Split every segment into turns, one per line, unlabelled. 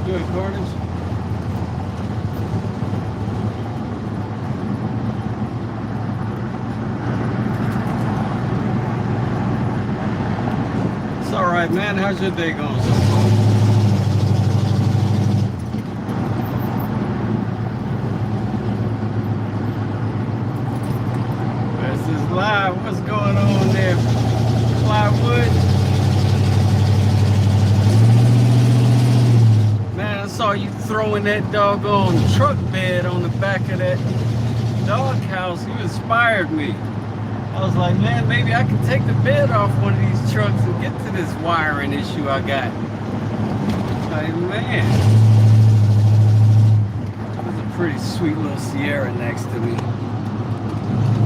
Good, Carnage. It's all right, man. How's your day going so far? This is live. What's going on there, Plywood? Man, I saw you throwing that doggone truck bed on the back of that dog house. You inspired me. I was like, man, maybe I can take the bed off one of these trucks and get to this wiring issue I got. Like, man. There's a pretty sweet little Sierra next to me.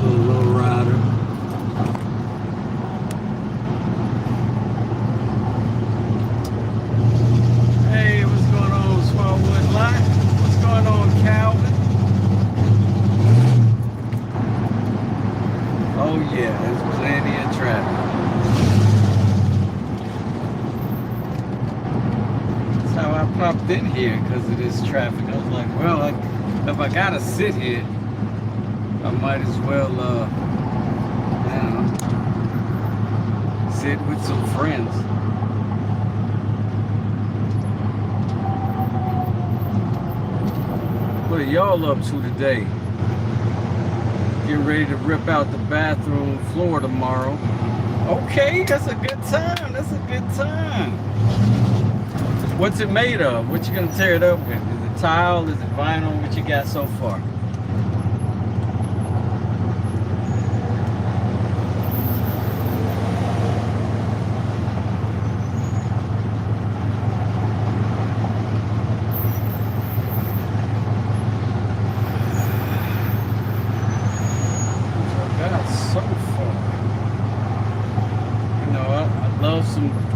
Little low rider. Hey, what's going on, Smallwood Lot? What's going on, Calvin? Oh yeah, there's plenty of traffic. That's how I popped in here, because of this traffic. I was like, well, if I gotta sit here, I might as well, I don't know, sit with some friends. What are y'all up to today? Getting ready to rip out the bathroom floor tomorrow. Okay, that's a good time. That's a good time. What's it made of? What you gonna tear it up with? Is it tile? Is it vinyl? What you got so far?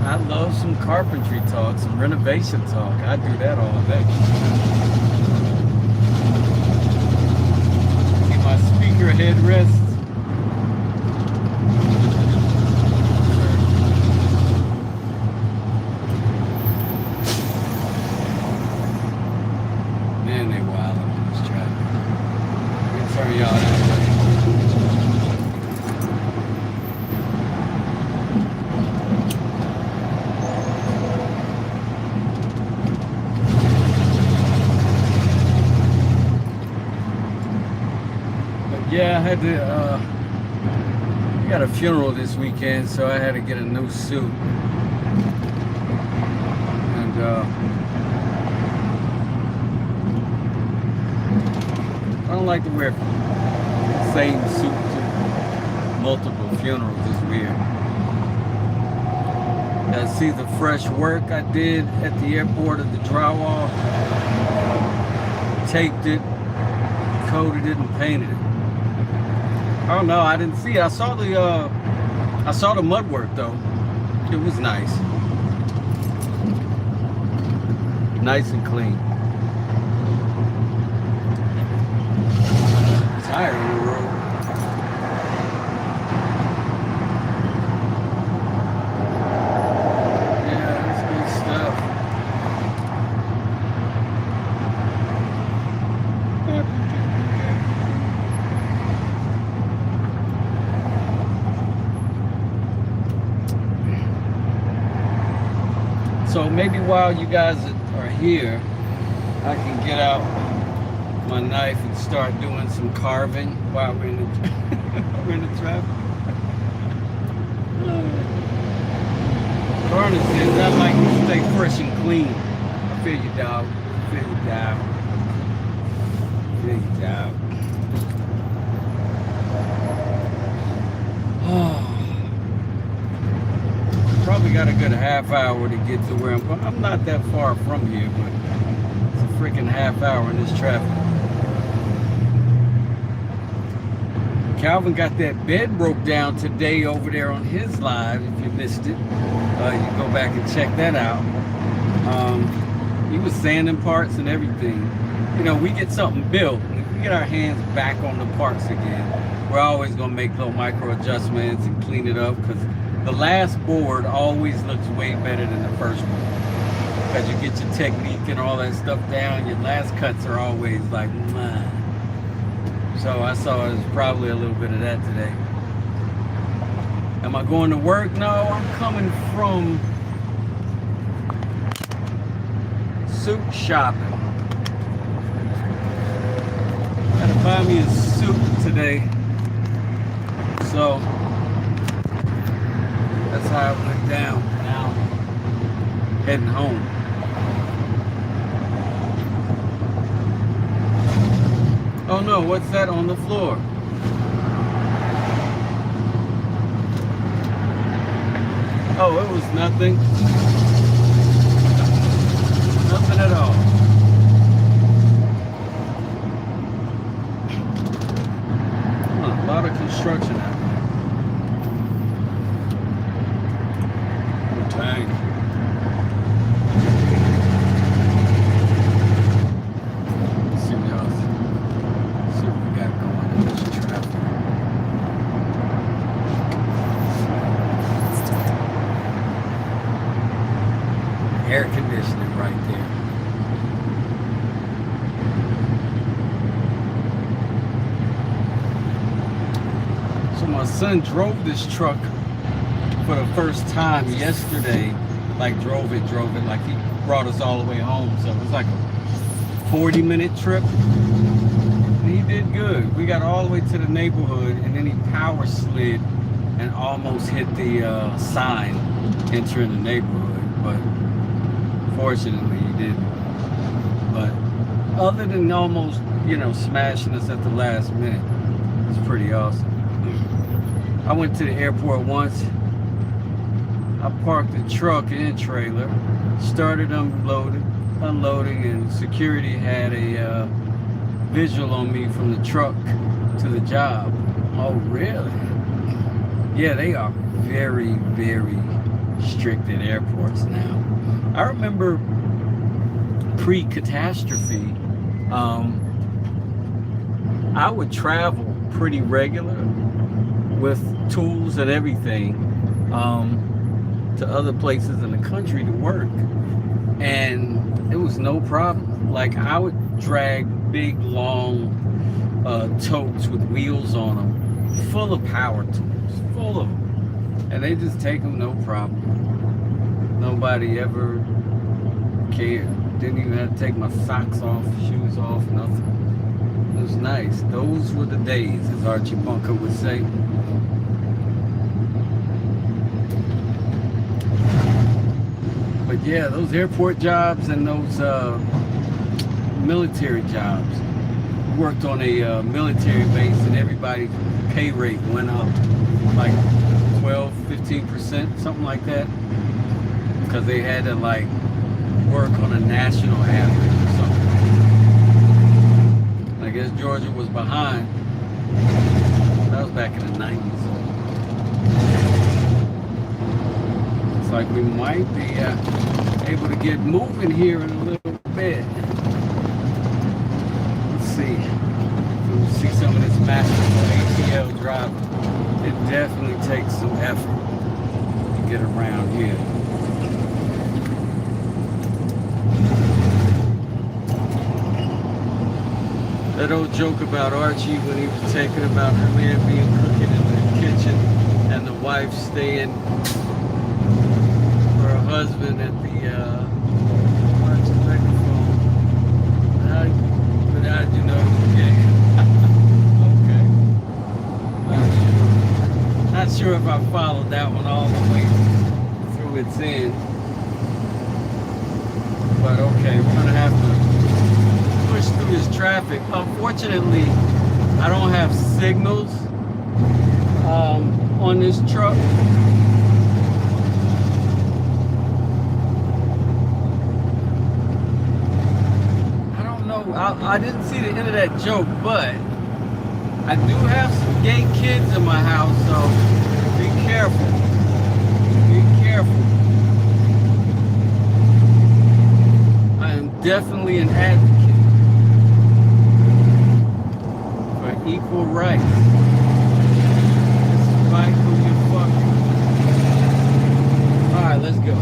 I love some carpentry talk, some renovation talk. I do that all day. Get my speaker headrest. Man, they wild on this traffic. Let me turn y'all out. Yeah, I had to, we got a funeral this weekend, so I had to get a new suit. And, I don't like to wear the same suit to multiple funerals. It's weird. See the fresh work I did at the airport of the drywall? Taped it, coated it, and painted it. Oh no, I didn't see it. I saw the mud work though. It was nice. Nice and clean. Tired on the road. Yeah, that's good stuff. So maybe while you guys are here, I can get out my knife and start doing some carving while we're in the traffic. Carnage says, I like to stay fresh and clean. I feel you, dog. I feel you, dog. I feel you, dog. Probably got a good half hour to get to where I'm going. I'm not that far from here, but it's a freaking half hour in this traffic. Calvin got that bed broke down today over there on his live. If you missed it, you go back and check that out. He was sanding parts and everything. You know, we get something built, and if we get our hands back on the parts again, we're always gonna make little micro adjustments and clean it up, because the last board always looks way better than the first one. because you get your technique and all that stuff down. Your last cuts are always like, mwah. So I saw it was probably a little bit of that today. Am I going to work? No, I'm coming from suit shopping. Gotta buy me a suit today. So that's how it went down. Now heading home. Oh no, what's that on the floor? Oh, it was nothing. Nothing at all. A lot of construction out there. Dang. Let's see what we got going in this traffic. Air conditioning right there. So my son drove this truck for the first time yesterday. Like drove it like he brought us all the way home. So it was like a 40-minute trip. And he did good. We got all the way to the neighborhood and then he power slid and almost hit the sign entering the neighborhood. But fortunately he didn't. But other than almost, smashing us at the last minute, it's pretty awesome. I went to the airport once. I parked the truck and trailer, started unloading, and security had a visual on me from the truck to the job. Oh, really? Yeah, they are very, very strict at airports now. I remember pre-catastrophe, I would travel pretty regular with tools and everything to other places in the country to work, and it was no problem. Like I would drag big long totes with wheels on them, full of power tools, full of them, and they just take them no problem. Nobody ever cared. Didn't even have to take my socks off, shoes off, nothing. It was nice. Those were the days, as Archie Bunker would say. But yeah, those airport jobs and those military jobs. We worked on a military base and everybody's pay rate went up like 12-15%, something like that. Because they had to like work on a national average or something. I guess Georgia was behind. That was back in the 90s. It's like we might be able to get moving here in a little bit. Let's see. We'll see some of this masterful ATL driving. It definitely takes some effort to get around here. That old joke about Archie when he was talking about her man being cooking in the kitchen and the wife staying for her husband at the watch the microphone. But how'd you know it was gay? Okay. Not sure if I followed that one all the way through its end. But okay, we're gonna have to push through this traffic. Unfortunately, I don't have signals on this truck. I don't know. I didn't see the end of that joke, but I do have some gay kids in my house, so be careful. Be careful. I am definitely an advocate equal rights. Despite who you're fucking. Alright, let's go.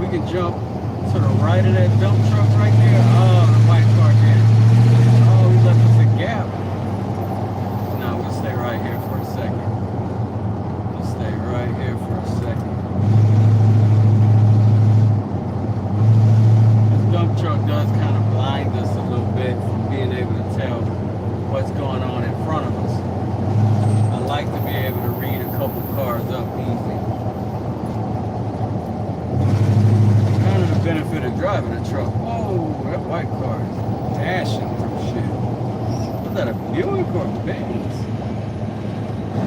we can jump to the right of that dump truck right there. Oh, the white car did. Oh, he left us a gap. No, we'll stay right here for a second. We'll stay right here for a second. This dump truck does kind of blind us a little bit from being able to tell what's going on in front of us. I like to be able to read a couple cars up easy. Kind of the benefit of driving a truck. Whoa, that white car is dashing through shit. Was that a Buick or a Benz? I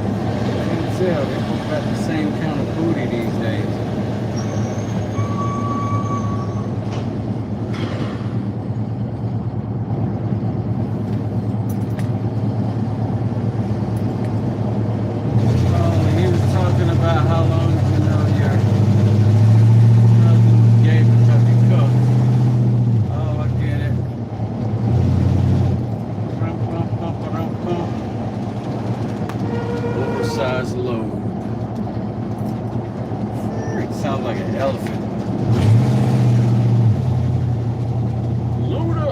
can't tell. They both got the same kind of booty these days. Load. It sounds like an elephant. Loader.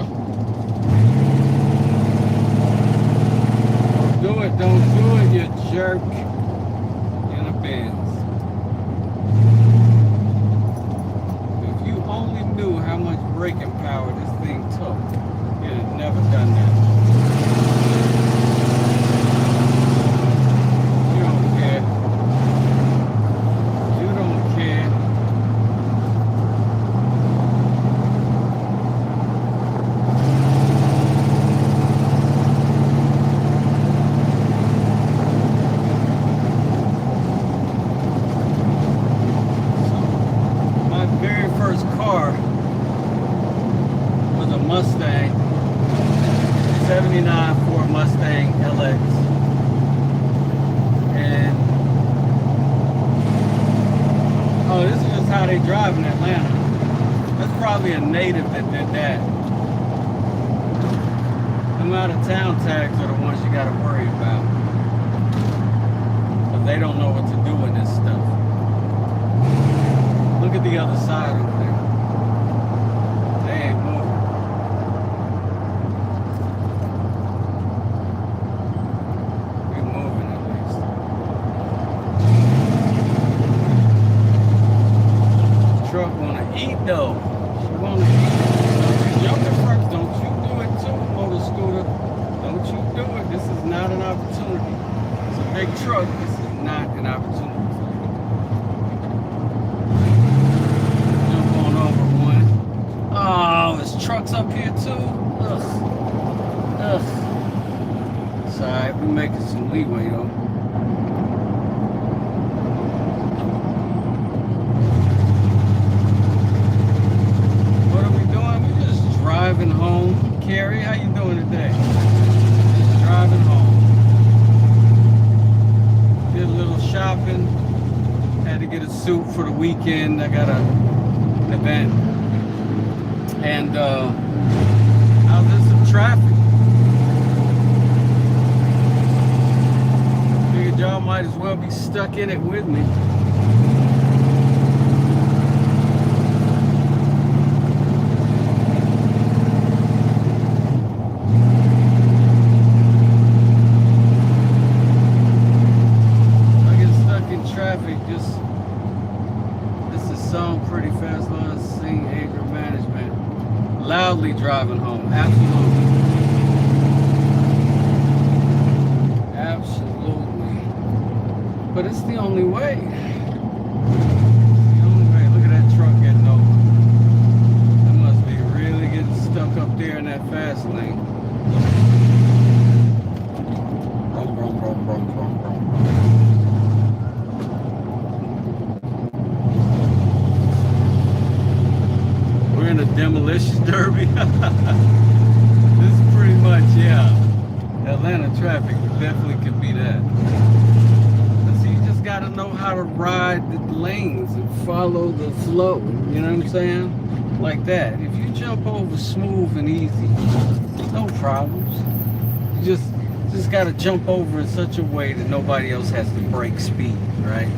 Don't do it, you jerk. In a Benz. If you only knew how much braking power this thing took, you'd have never done that. Mustang, 79 Ford Mustang LX, and oh, this is just how they drive in Atlanta. That's probably a native that did that. Them out of town tags are the ones you got to worry about, but they don't know what to do with this stuff. Look at the other side over there. They ain't moving. Eat though. She wanna eat. Younger first, don't you do it too, motor scooter. Don't you do it. This is not an opportunity. It's a big truck. This is not an opportunity for you. Jump on over one. Oh, there's trucks up here too. Ugh. Ugh. It's alright, we're making some leeway though. Driving home. Carrie, how you doing today? Just driving home. Did a little shopping. Had to get a suit for the weekend. I got an event. And I was in some traffic. Figured y'all might as well be stuck in it with me. Loudly driving home, absolutely. Absolutely. But it's the only way. It's the only way. Look at that truck getting over. That must be really getting stuck up there in that fast lane. Brum, brum, brum, brum, brum, brum. In a demolition derby. This is pretty much, yeah. Atlanta traffic definitely could be that. But see, you just gotta know how to ride the lanes and follow the flow. You know what I'm saying? Like that. If you jump over smooth and easy, no problems. You just gotta jump over in such a way that nobody else has to break speed, right?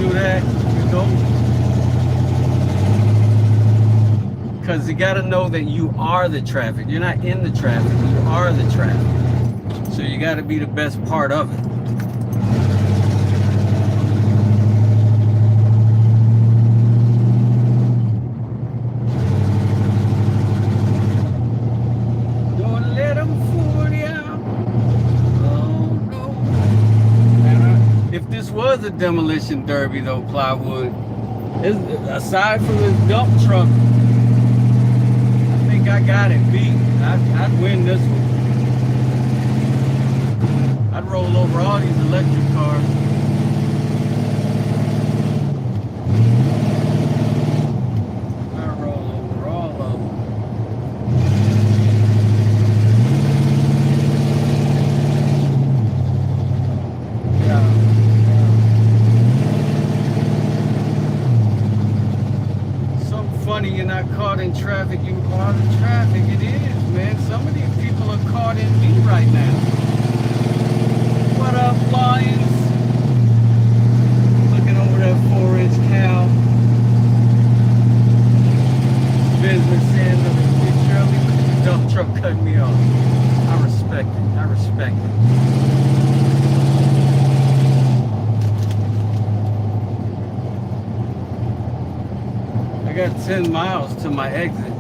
Do that, you go. Because you got to know that you are the traffic. You're not in the traffic. You are the traffic. So you got to be the best part of it. Don't let them fool you. Oh, no. And if this was a demolition derby, though, Plywood, aside from this dump truck, I got it beat. I'd win this one. I'd roll over all these electric cars. I'd roll over all of them. Yeah. So funny you're not caught in traffic. You caught in traffic. It is, man. Some of these people are caught in me right now. What up, Lions? Looking over that 4-inch cow. Business end of the picture. Dump truck cut me off. I respect it. I respect it. I got 10 miles to my exit.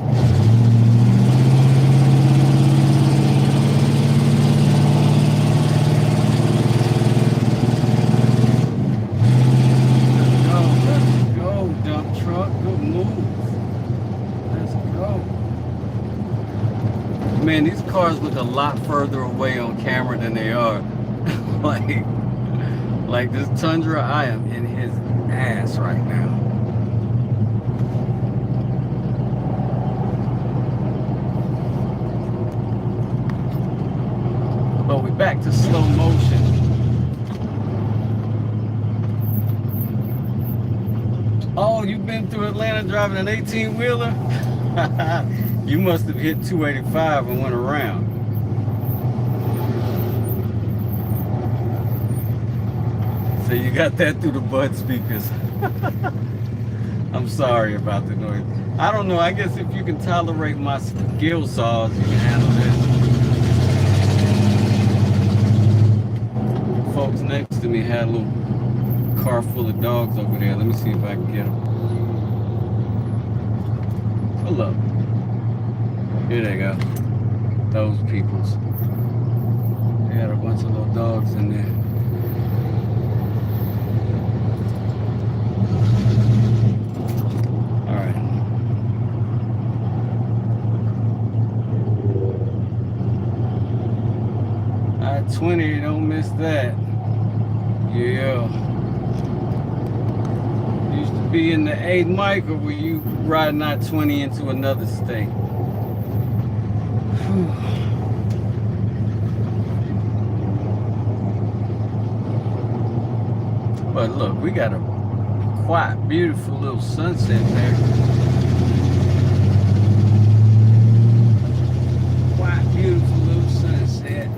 Let's go, dump truck. Good move. Let's go. Man, these cars look a lot further away on camera than they are. like this Tundra, I am in his ass right now. But we're back to slow motion. Oh, you've been through Atlanta driving an 18-wheeler? You must have hit 285 and went around. So you got that through the bud speakers. I'm sorry about the noise. I don't know, I guess if you can tolerate my skill saws, you can handle this. Folks next to me had a little car full of dogs over there. Let me see if I can get them. Pull up. Here they go. Those peoples. They had a bunch of little dogs in there. Alright. I-20, don't miss that. Yeah. Used to be in the 8 mic, or were you riding I-20 into another state? But look, we got a quiet, beautiful little sunset there. Quiet, beautiful little sunset.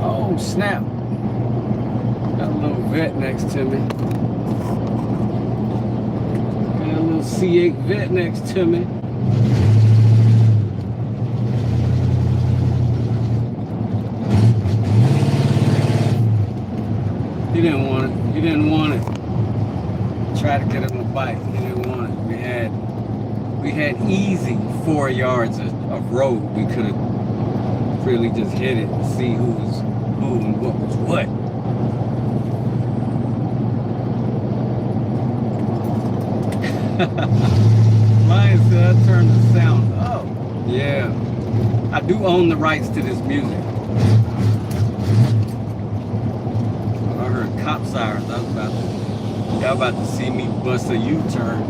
Oh, snap. Got a little vet next to me. Got a little C8 vet next to me. He didn't want it. He didn't want it. Tried to get him to bite. He didn't want it. We had easy 4 yards of road. We could have really just hit it and see who was who and what was what. Lion said I turned the sound up. Yeah. I do own the rights to this music. I heard cop sirens. Y'all about to see me bust a U-turn.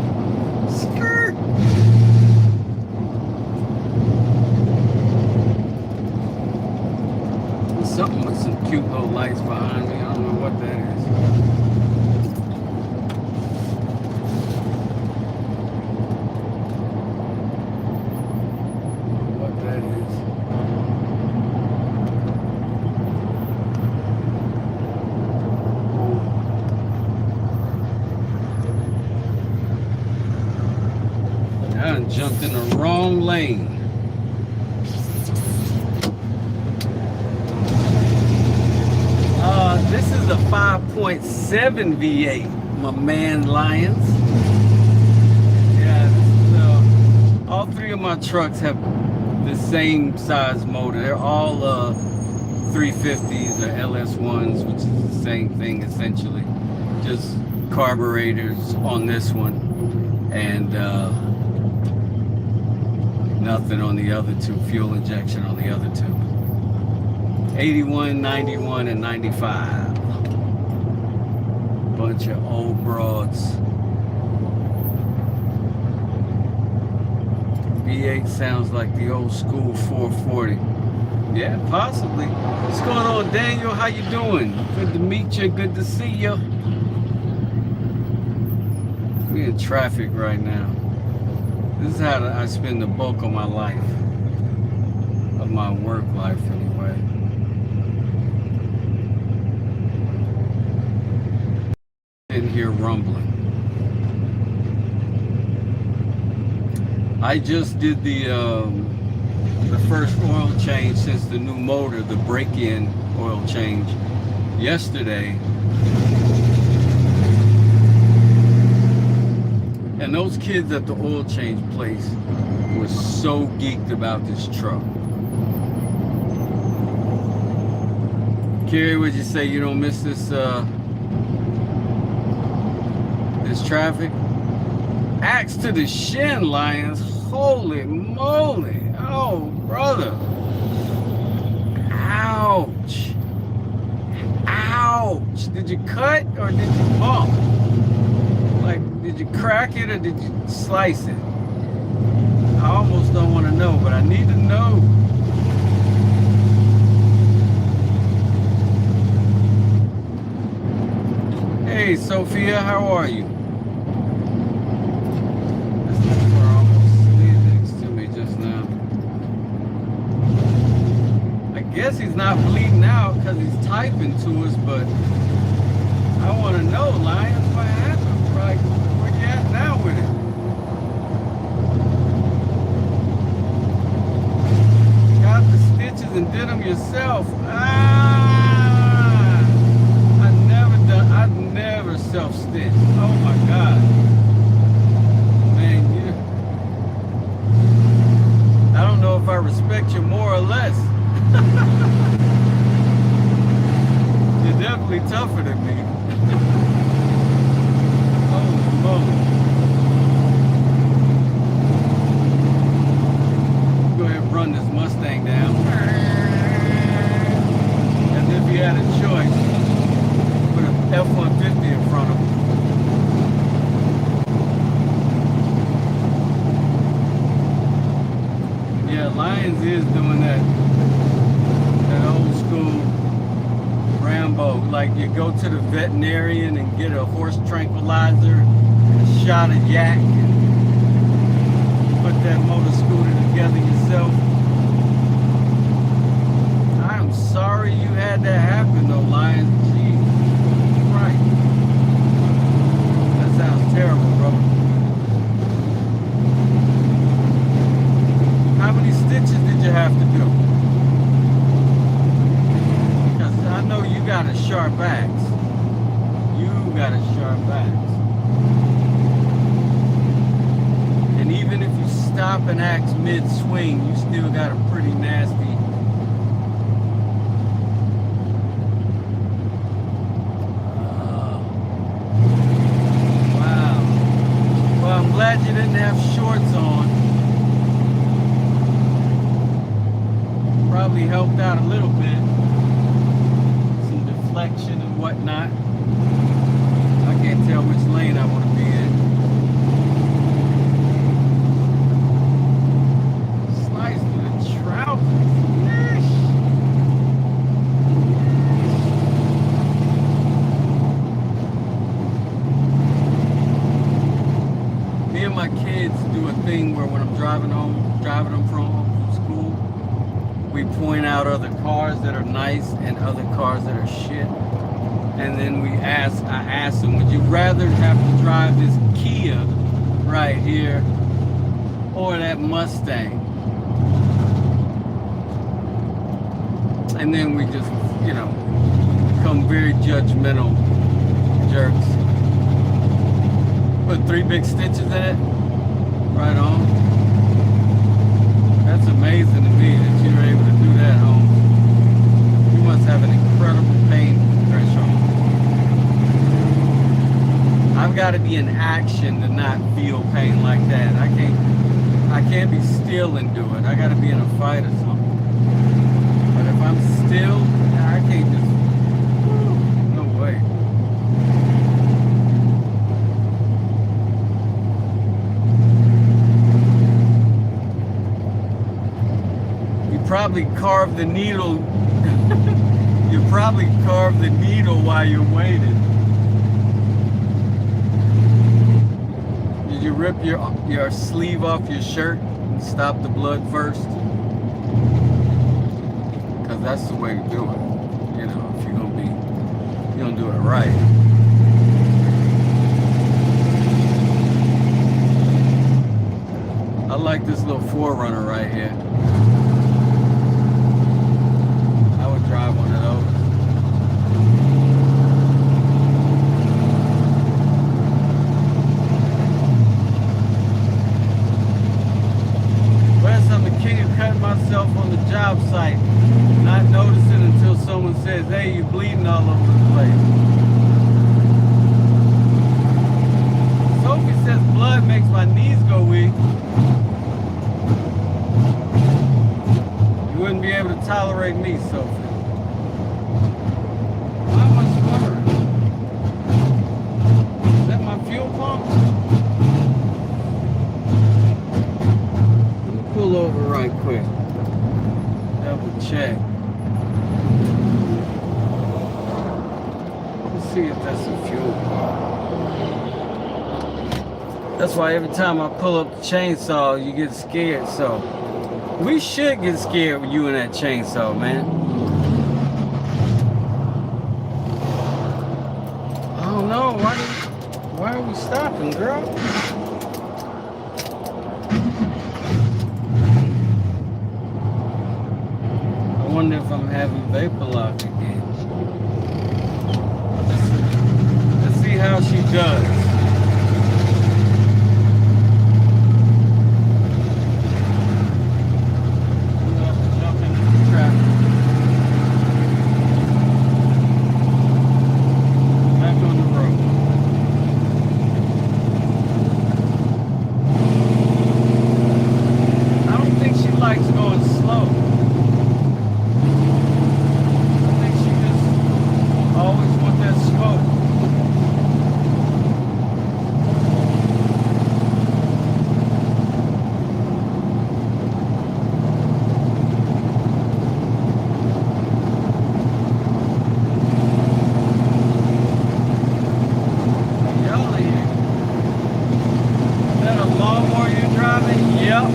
Skirt. Something with some cute little lights behind me. I don't know what that is. What that is. lane. This is a 5.7 V8, my man Lions. Yeah, this is, all three of my trucks have the same size motor. They're all 350s or LS1s, which is the same thing essentially. Just carburetors on this one and nothing on the other two, fuel injection on the other two. 81, 91, and 95. Bunch of old broads. V8 sounds like the old school 440. Yeah, possibly. What's going on, Daniel? How you doing? Good to meet you. Good to see you. We're in traffic right now. This is how I spend the bulk of my life. Of my work life, anyway. Didn't hear rumbling. I just did the first oil change since the new motor, the break-in oil change, yesterday. And those kids at the oil change place were so geeked about this truck. Kerry, would you say you don't miss this this traffic? Axe to the shin, Lions. Holy moly. Oh, brother. Ouch. Ouch. Did you cut or did you bump? Like, did you crack it or did you slice it? I almost don't want to know, but I need to know. Hey, Sophia, how are you? I guess he's not bleeding out because he's typing to us, but I want to know, Lions, what happened? Like, where you at now with it? Got the stitches and did them yourself. I've never self-stitched. Oh my God. Man, I don't know if I respect you more or less. You're definitely tougher than me. Holy moly. Go ahead and run this Mustang down. As if you had a choice. Put an F-150 in front of him. Yeah, Lions is doing that old school Rambo. Like you go to the veterinarian and get a horse tranquilizer, a shot of yak, and put that motor scooter together yourself. I am sorry you had that happen though, Lions. Jesus Christ. That sounds terrible, bro. How many stitches did you have to do? Because I know you got a sharp axe. You got a sharp axe. And even if you stop an axe mid-swing, you still got a pretty nasty. Wow. Well, I'm glad you didn't have shorts on. Probably helped out a little bit. Some deflection and whatnot. I can't tell which lane I want to be in. Slice through the trousers. Yeesh. Me and my kids do a thing where when I'm driving them from school, we point out other cars that are nice and other cars that are shit. And then I ask them, would you rather have to drive this Kia right here or that Mustang. And then we just, you know, become very judgmental jerks. Put 3 big stitches in it. Right on. That's amazing to me that you were able to do that, Holmes. You must have an incredible pain threshold. I've got to be in action to not feel pain like that. I can't be still and do it. I got to be in a fight or something. But if I'm still, I can't just, no way. You probably carved the needle. You probably carved the needle while you waited. Did you rip your sleeve off your shirt and stop the blood first? Because that's the way to do it. You know, if you're gonna do it right. I like this little 4Runner right here. I would drive one of those. I'm the king of cutting myself on the job site, not noticing until someone says, hey, you're bleeding all over the place. Sophie says blood makes my knees go weak. You wouldn't be able to tolerate me, Sophie. Why am I sputtering? Is that my fuel pump? Pull over right quick. Double check. Let's see if that's a fuel. That's why every time I pull up the chainsaw, you get scared. So we should get scared with you and that chainsaw, man. I don't know. Why are we stopping, girl? I wonder if I'm having vapor lock again. Let's see how she does. We'll have to jump into the traffic. Back on the road. I don't think she likes going slow. Always want that smoke. Y'all are here. Is that a lawnmower you're driving? Yep.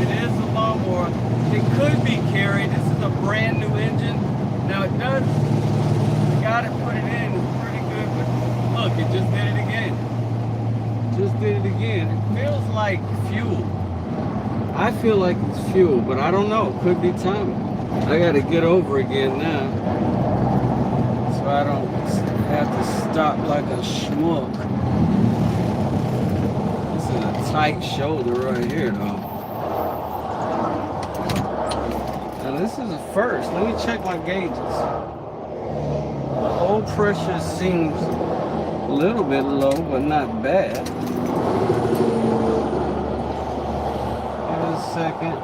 It is a lawnmower. It could be carried. This is a brand new engine. Now it does, the guy that put it in is pretty good, but look, it just did it again. Just did it again. It feels like fuel. I feel like it's fuel, but I don't know. It could be timing. I gotta get over again now, so I don't have to stop like a schmuck. This is a tight shoulder right here, though. This is a first. Let me check my gauges. The oil pressure seems a little bit low, but not bad. Give it a second.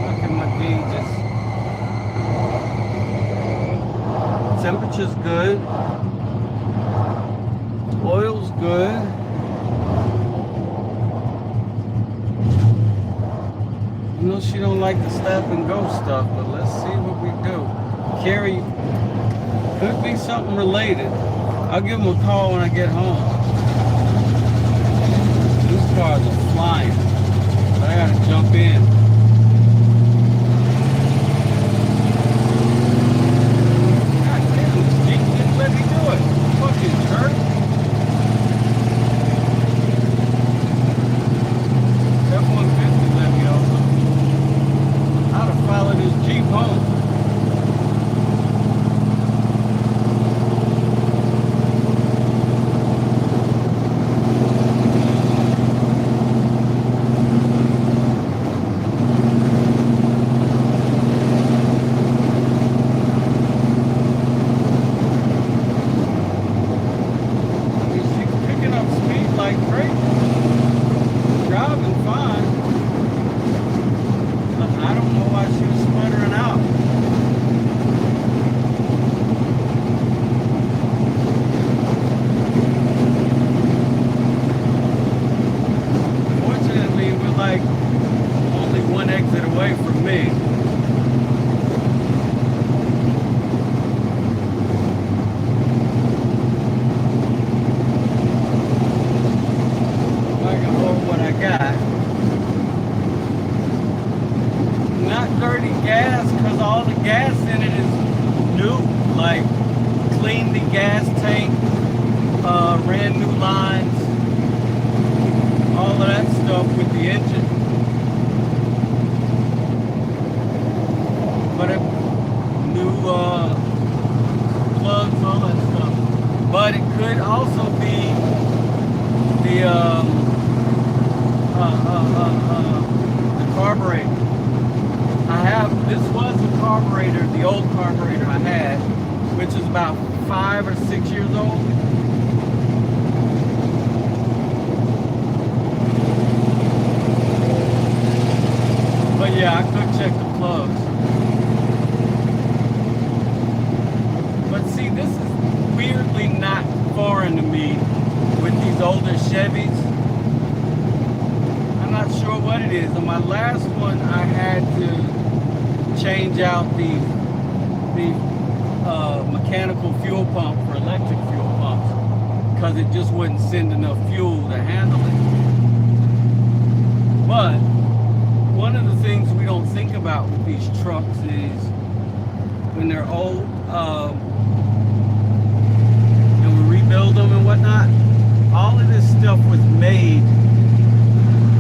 Look at my gauges. Temperature's good. Oil's good. You know she don't like the stop and go stuff, but let's see what we do. Carrie, could be something related. I'll give him a call when I get home. These cars are flying. But I gotta jump in. God damn, this Jeep didn't let me do it. away from me. I can hold what I got. Not dirty gas, because all the gas in it is new. Like, cleaned the gas tank, ran new lines, all of that stuff with the engine. But new plugs, all that stuff. But it could also be the carburetor. This was the carburetor, the old carburetor I had, which is about 5 or 6 years old. But yeah, I could check the plugs. But see, this is weirdly not foreign to me with these older Chevys. I'm not sure what it is. On my last one, I had to change out the mechanical fuel pump for electric fuel pumps because it just wouldn't send enough fuel to handle it. But one of the things we don't think about with these trucks is when they're old and we rebuild them and whatnot, all of this stuff was made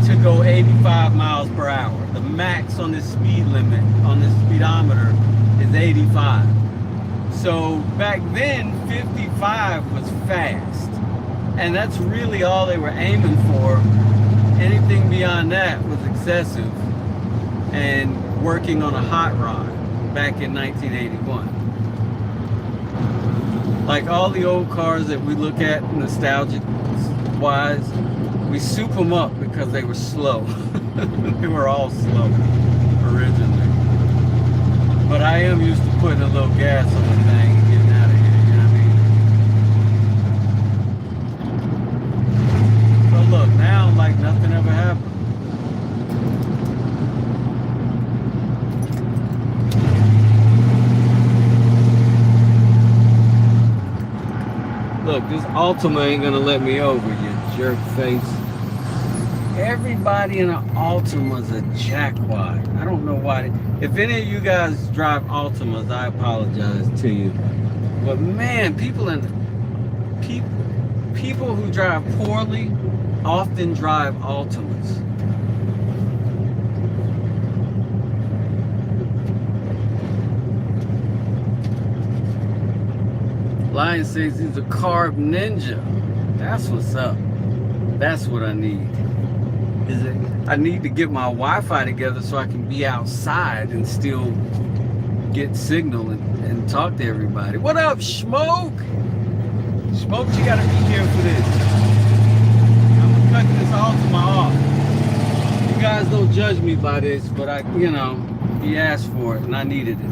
to go 85 miles per hour. The max on this speed limit, on this speedometer, is 85. So back then, 55 was fast. And that's really all they were aiming for. Anything beyond that was excessive and working on a hot rod back in 1981. Like all the old cars that we look at nostalgic-wise, we soup them up because they were slow. They were all slow originally. But I am used to putting a little gas on the thing and getting out of here, you know what I mean? But look, now like nothing ever happened. Look, this Altima ain't gonna let me over, you jerk face. Everybody in an Altima's a jackwad. I don't know why. If any of you guys drive Altimas, I apologize to you. But man, people who drive poorly often drive Altimas. Lion says he's a carb ninja. That's what's up. That's what I need. I need to get my Wi-Fi together so I can be outside and still get signal and talk to everybody. What up, Smoke? Smoke, you gotta be here for this. I'm gonna cut this Altima off. You guys don't judge me by this, but he asked for it and I needed it.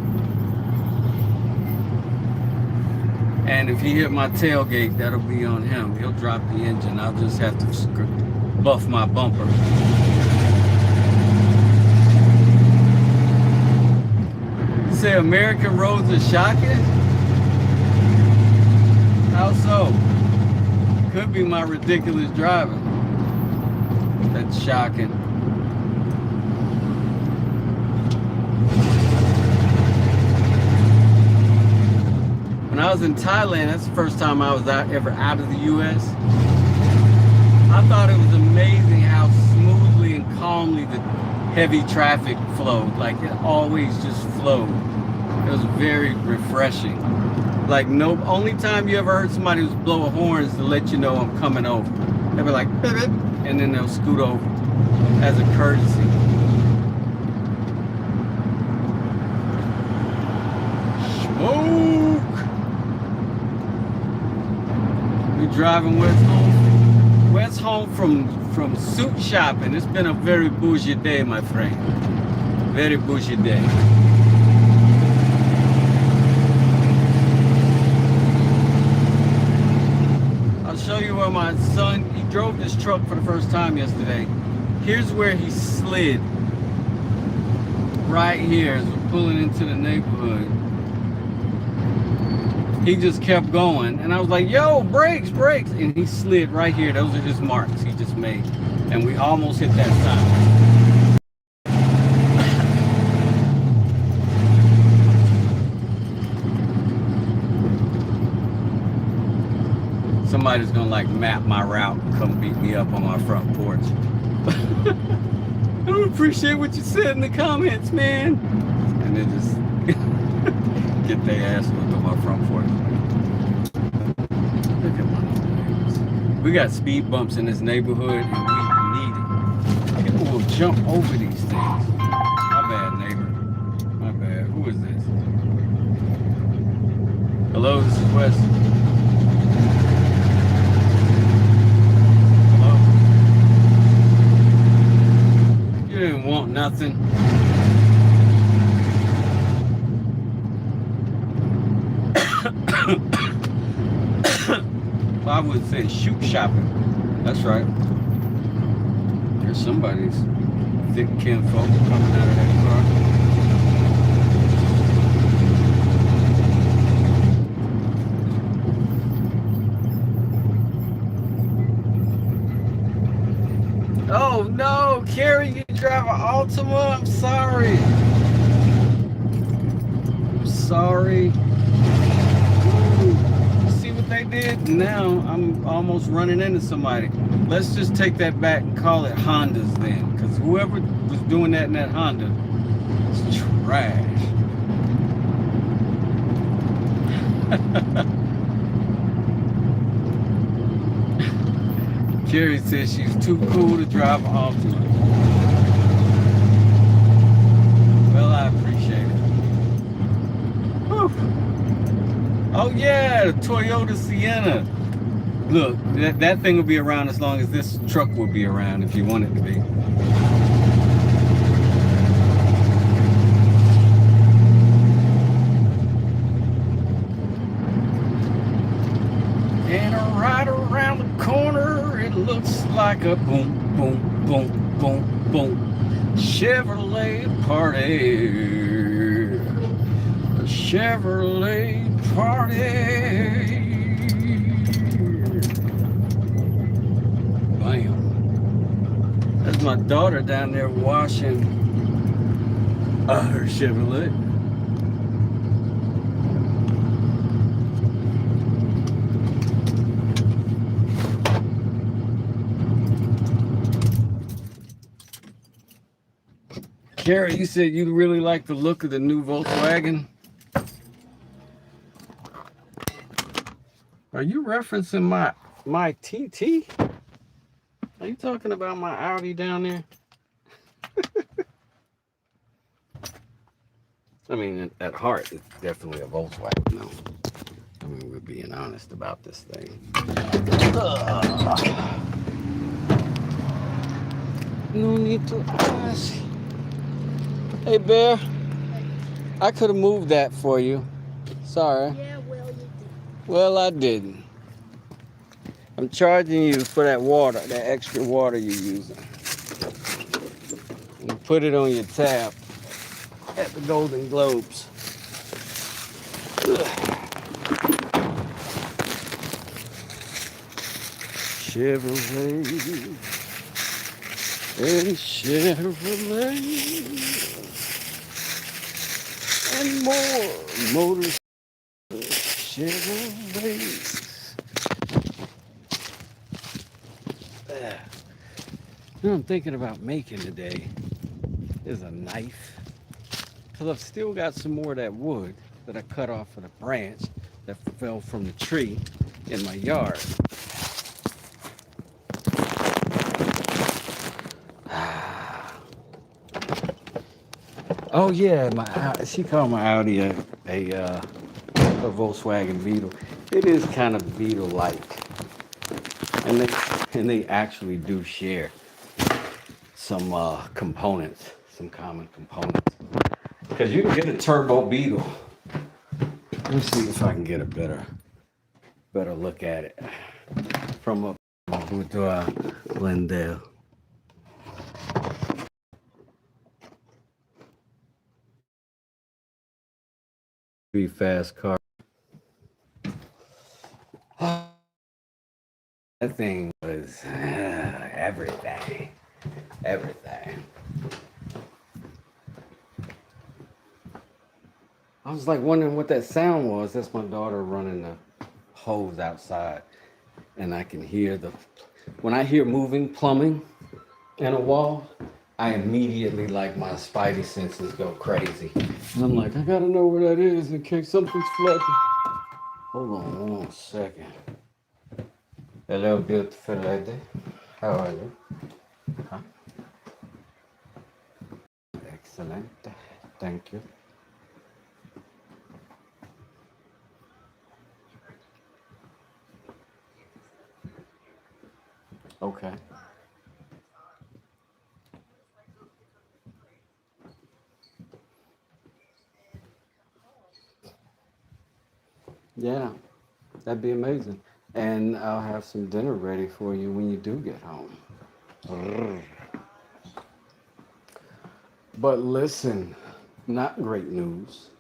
And if he hit my tailgate, that'll be on him. He'll drop the engine. I'll just have to buff my bumper. You say American roads are shocking? How so? Could be my ridiculous driving. That's shocking. When I was in Thailand, that's the first time I was ever out of the U.S. I thought it was amazing how smoothly and calmly the heavy traffic flowed. Like it always just flowed. It was very refreshing. Like only time you ever heard somebody was blow a horn is to let you know I'm coming over. They'll be like, beep, beep, and then they'll scoot over as a courtesy. Smoke! We driving West home from suit shopping. It's been a very bougie day, my friend. Very bougie day. I'll show you where my son, he drove this truck for the first time yesterday. Here's where he slid. right here as we're pulling into the neighborhood. He just kept going, and I was like, yo, brakes, brakes, and he slid right here. Those are his marks he just made, and we almost hit that sign. Somebody's gonna like map my route and come beat me up on my front porch. I don't appreciate what you said in the comments, man. And then just get their ass looked on my front porch. Look at one of those neighbors. We got speed bumps in this neighborhood, and we need it. People will jump over these things. My bad, neighbor. My bad. Who is this? Hello, this is Wes. You didn't want nothing. Well, I would say shoot shopping. That's right. There's somebody's thick kinfolk coming out of that car. Oh no, Carrie, you drive an Altima? I'm sorry. I'm sorry. See what they did? Now I'm almost running into somebody. Let's just take that back and call it Hondas then, because whoever was doing that in that Honda is trash. Jerry says she's too cool to drive an Altima. Well, I appreciate it. Whew. Oh yeah, the Toyota Sienna. Look, that thing will be around as long as this truck will be around if you want it to be. And right around the corner, it looks like a boom, boom, boom, boom, boom. Chevrolet party. A Chevrolet party. Bam. That's my daughter down there washing her Chevrolet. Carrie, you said you really like the look of the new Volkswagen. Are you referencing my TT? Are you talking about my Audi down there? I mean, at heart, it's definitely a Volkswagen. No, I mean, we're being honest about this thing. No need to ask. Hey, Bear. I could have moved that for you. Sorry.
Yeah, well, you did.
Well, I didn't. I'm charging you for that water, that extra water you're using. And put it on your tab at the Golden Globes. Chevrolet and Chevrolet and more motors. Chevrolet. What I'm thinking about making today is a knife, because I've still got some more of that wood that I cut off of the branch that fell from the tree in my yard. Oh yeah, she called my Audi a Volkswagen Beetle. It is kind of Beetle-like, and they actually do share some components, some common components. Because you can get a turbo Beetle. Let me see if I can get a better look at it from up with Glendale. Be fast car. That thing was everything. Everything. I was like wondering what that sound was. That's my daughter running the hose outside. And I can hear when I hear moving plumbing in a wall, I immediately, like, my spidey senses go crazy. And I'm like, I gotta know where that is in case something's flooding. Hold on 1 second. Hello, beautiful lady. How are you? Huh? Excellent. Thank you. Okay. Yeah, that'd be amazing. And I'll have some dinner ready for you when you do get home. But listen, not great news.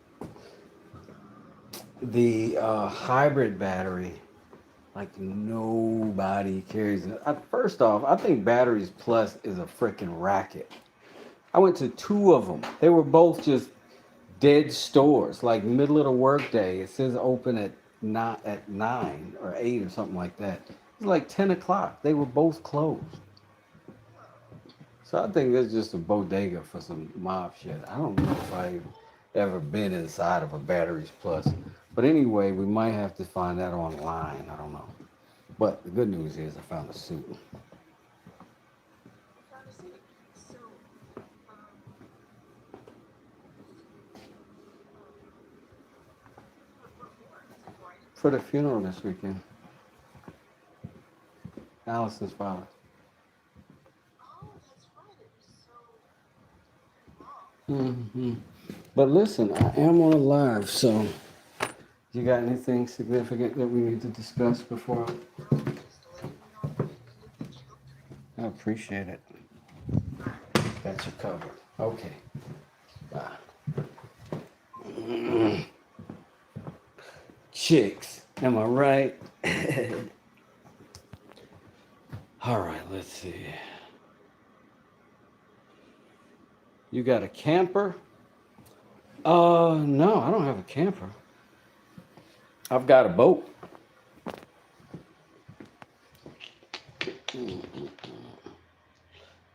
The hybrid battery, like, nobody carries it. First off, I think Batteries Plus is a freaking racket. I went to 2 of them. They were both just dead stores, like middle of the workday. It says open at not at 9 or 8 or something like that. It's like 10 o'clock. They were both closed. So I think it's just a bodega for some mob shit. I don't know if I've ever been inside of a Batteries Plus. But anyway, we might have to find that online. I don't know. But the good news is I found a suit. For the funeral this weekend. Allison's father. Mm-hmm. But listen, I am on a live, so you got anything significant that we need to discuss before I appreciate it. Got you covered. Okay. Bye. Chicks, am I right? All right, let's see. You got a camper? No, I don't have a camper. I've got a boat.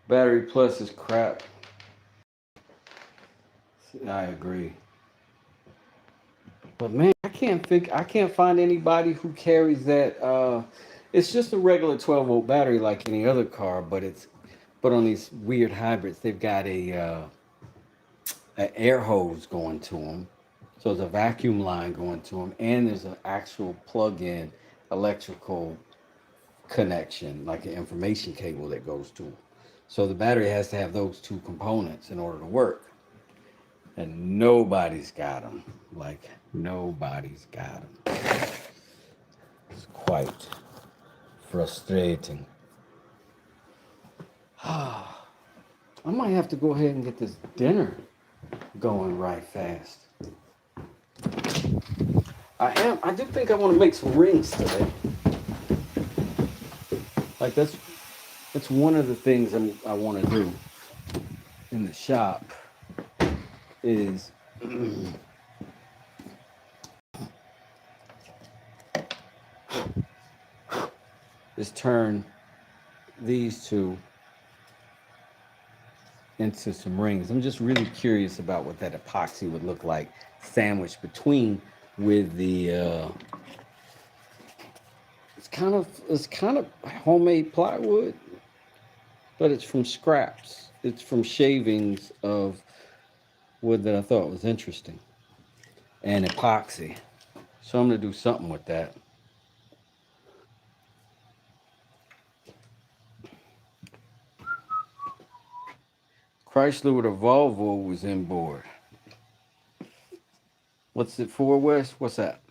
Battery Plus is crap. I agree. But man, I can't find anybody who carries that. It's just a regular 12-volt battery like any other car, but on these weird hybrids, they've got an air hose going to them. So there's a vacuum line going to them, and there's an actual plug-in electrical connection, like an information cable that goes to them. So the battery has to have those 2 components in order to work. And nobody's got them. Like, nobody's got them. It's quite frustrating. I might have to go ahead and get this dinner going right fast. I do think I want to make some rings today. Like, that's one of the things I want to do in the shop is turn these 2 into some rings. I'm just really curious about what that epoxy would look like sandwiched between with the it's kind of homemade plywood, but it's from scraps. It's from shavings of wood that I thought was interesting, and epoxy. So I'm gonna do something with that. Chrysler with a Volvo was inboard. What's it for, Wes? What's that?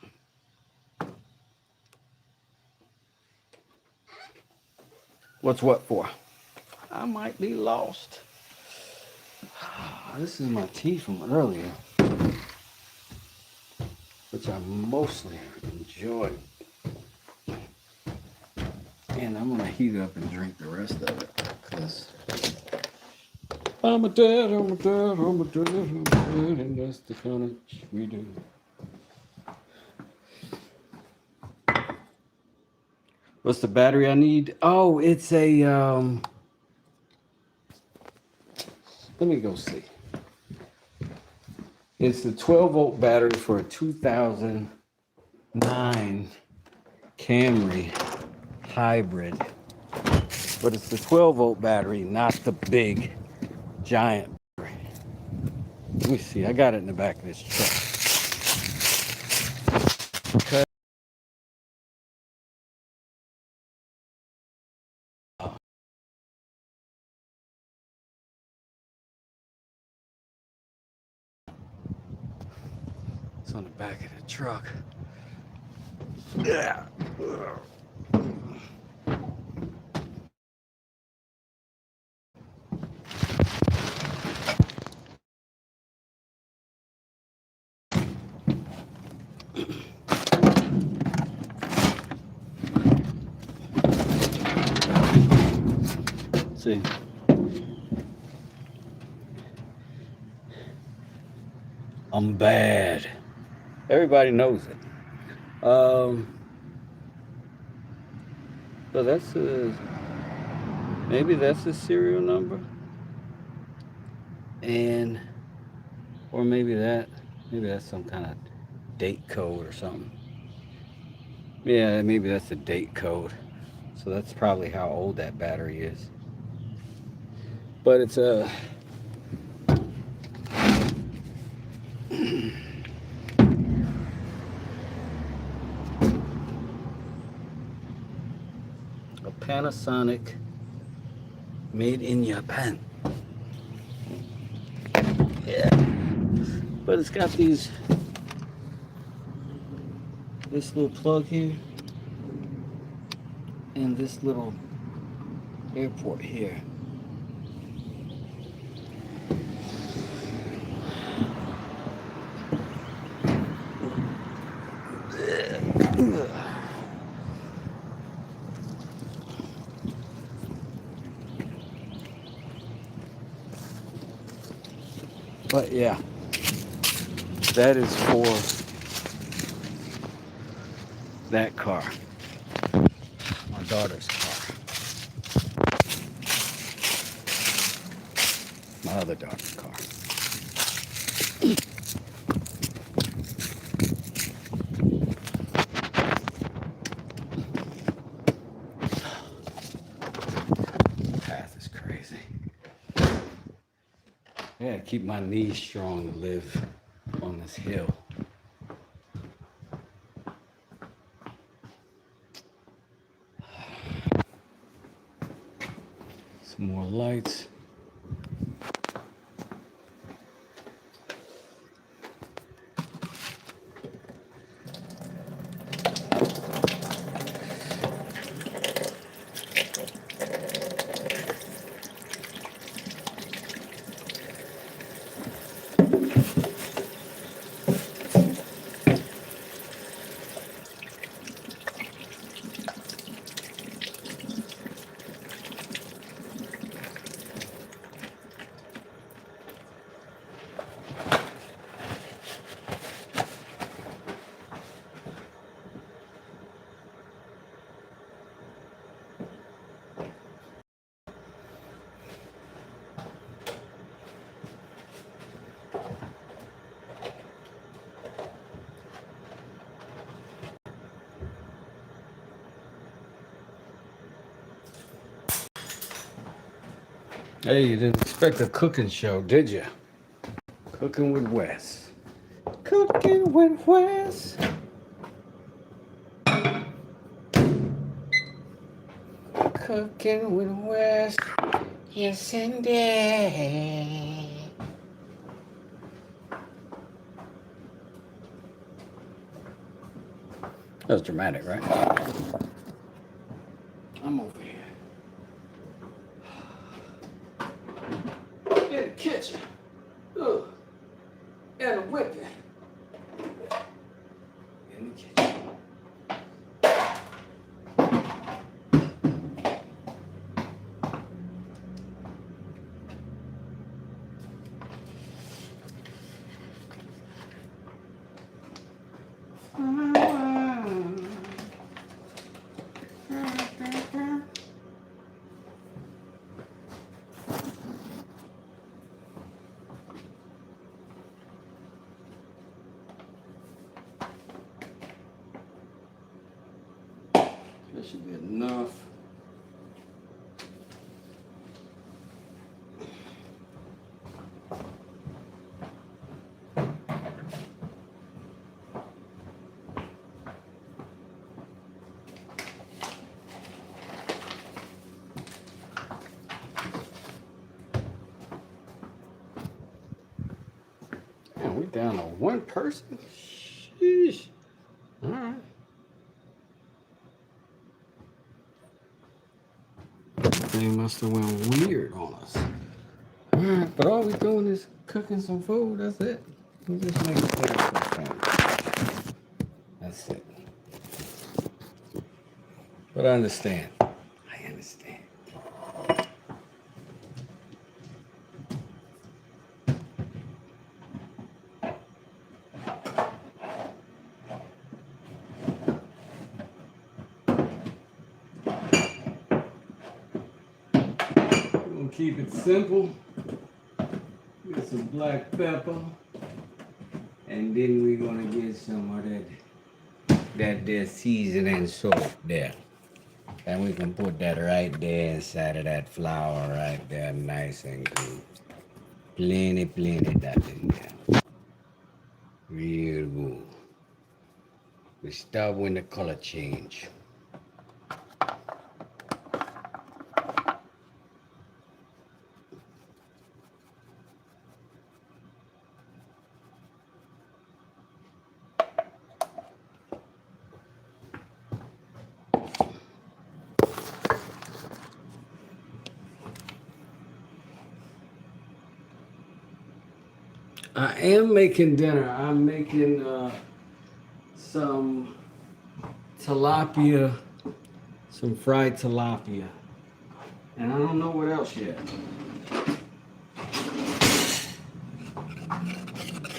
What's what for? I might be lost. This is my tea from earlier. which I mostly enjoy. And I'm gonna heat it up and drink the rest of it because I'm a dad, and that's the kind of we do. What's the battery I need? Oh, it's a let me go see. It's the 12-volt battery for a 2009 Camry hybrid. But it's the 12-volt battery, not the big, giant battery. Let me see. I got it in the back of this truck. Okay. It's on the back of the truck. Yeah. See. I'm bad. Everybody knows it. So that's maybe that's the serial number, and or maybe that's some kind of date code or something. Yeah, maybe that's a date code. So that's probably how old that battery is. But it's a Panasonic made in Japan. Yeah. But it's got this little plug here and this little airport here. But yeah, that is for that car, my daughter's car, my other daughter's car. Path is crazy. I gotta keep my knees strong to live on this hill. Some more lights. Hey, you didn't expect a cooking show, did you? Cooking with Wes. Cooking with Wes. Cooking with Wes. Yes, indeed. That was dramatic, right? I'm over here. In the kitchen. Ugh. And a whipping. That should be enough. Man, we down to one person? Sheesh. All right. Thing must have went weird on us. All right, but all we doing is cooking some food. That's it. We just make it better for the family. That's it. But I understand. I understand. We're gonna keep it simple. Get some black pepper. And then we're gonna get some of that there seasoning salt there. And we can put that right there inside of that flour right there, nice and good. Plenty that in there. Real good. We start when the color change. I am making dinner. I'm making some tilapia, some fried tilapia. And I don't know what else yet.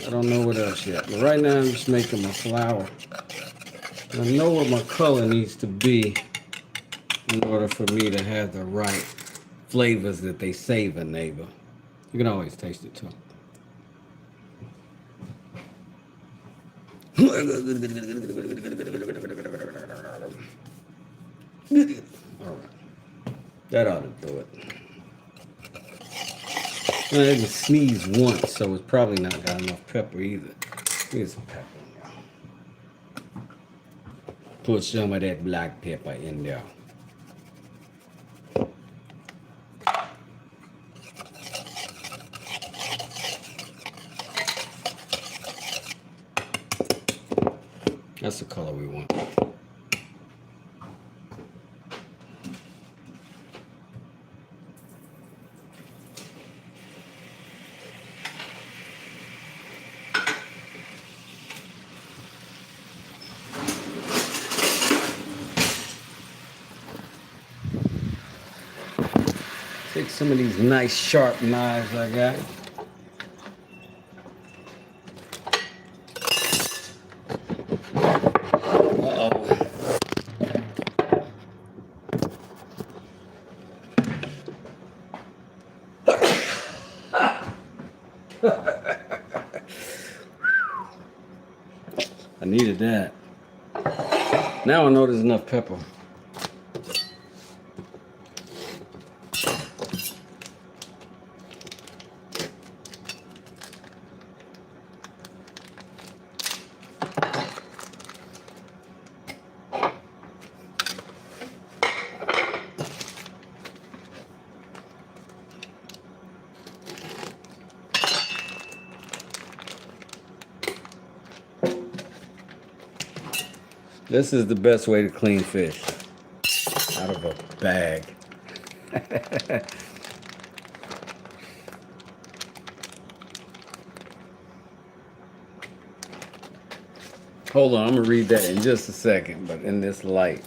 I don't know what else yet. But right now I'm just making my flour. And I know what my color needs to be in order for me to have the right flavors that they savor, neighbor. You can always taste it too. All right. That ought to do it. I didn't sneeze once, so it's probably not got enough pepper either. Here's some pepper in there. Put some of that black pepper in there. That's the color we want. Take some of these nice sharp knives I got. I needed that. Now I know there's enough pepper. This is the best way to clean fish, out of a bag. Hold on, I'm gonna read that in just a second, but in this light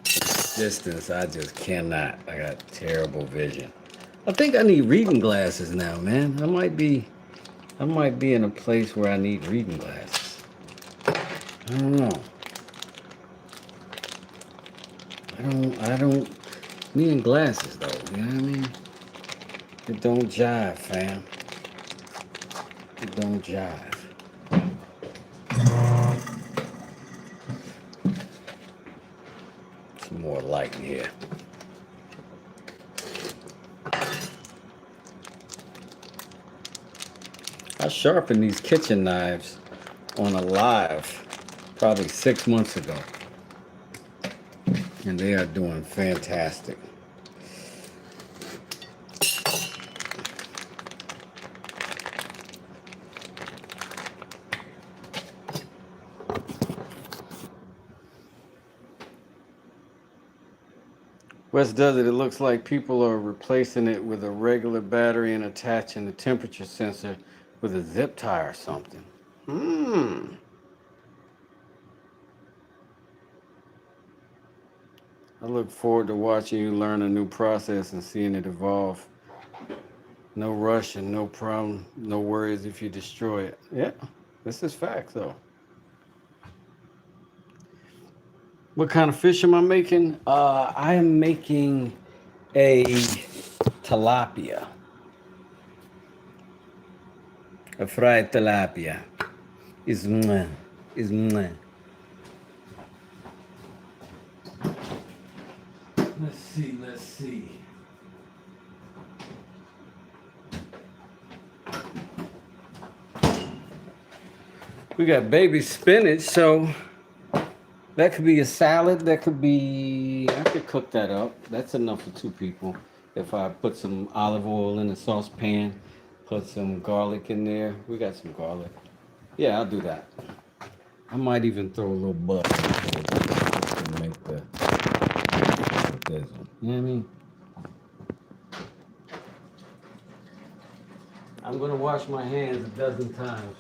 distance, I just cannot. I got terrible vision. I think I need reading glasses now, man. I might be in a place where I need reading glasses. I don't know. I don't need glasses though, you know what I mean? It don't jive, fam. It don't jive. Some light in here. I sharpened these kitchen knives on a live probably 6 months ago, and they are doing fantastic. Wes does it. It looks like people are replacing it with a regular battery and attaching the temperature sensor with a zip tie or something. I look forward to watching you learn a new process and seeing it evolve. No rush and no problem, no worries if you destroy it. Yeah, this is fact though. What kind of fish am I making? I am making a tilapia. A fried tilapia. Is mwah. Is mwah. Let's see. We got baby spinach, so that could be a salad. That could be, I could cook that up. That's enough for 2 people. If I put some olive oil in a saucepan, put some garlic in there. We got some garlic. Yeah, I'll do that. I might even throw a little butter to make the, you know what I mean? I'm gonna wash my hands a dozen times,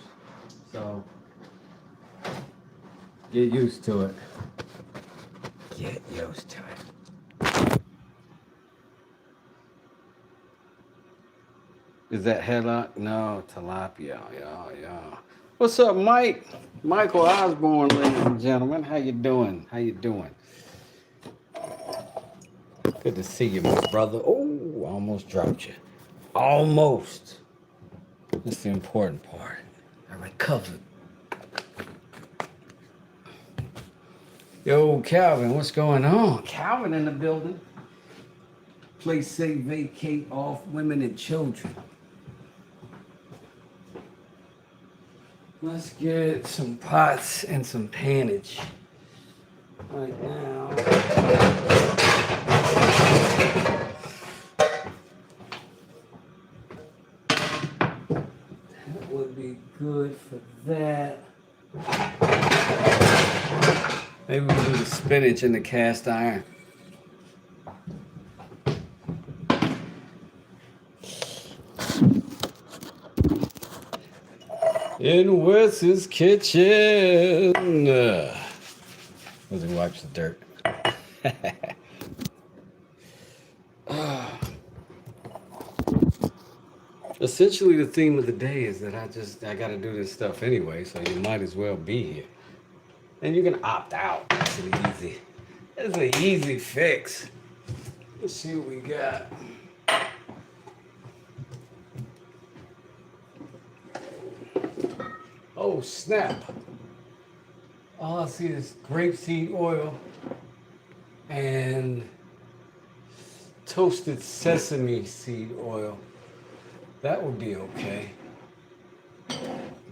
so get used to it. Get used to it. Is that headlock? No, tilapia. Yeah. What's up, Mike? Michael Osborne, ladies and gentlemen. How you doing? Good to see you, my brother. Oh, I almost dropped you. Almost. That's the important part. I recovered. Yo, Calvin, what's going on? Calvin in the building. Play safe, vacate off women and children. Let's get some pots and some pannage right now. That would be good for that. Maybe we'll do the spinach in the cast iron. In Wes's kitchen. As he wipes the dirt. Essentially, the theme of the day is that I got to do this stuff anyway, so you might as well be here. And you can opt out. It's an easy fix. Let's see what we got. Oh, snap. All I see is grapeseed oil and toasted sesame seed oil. That would be okay.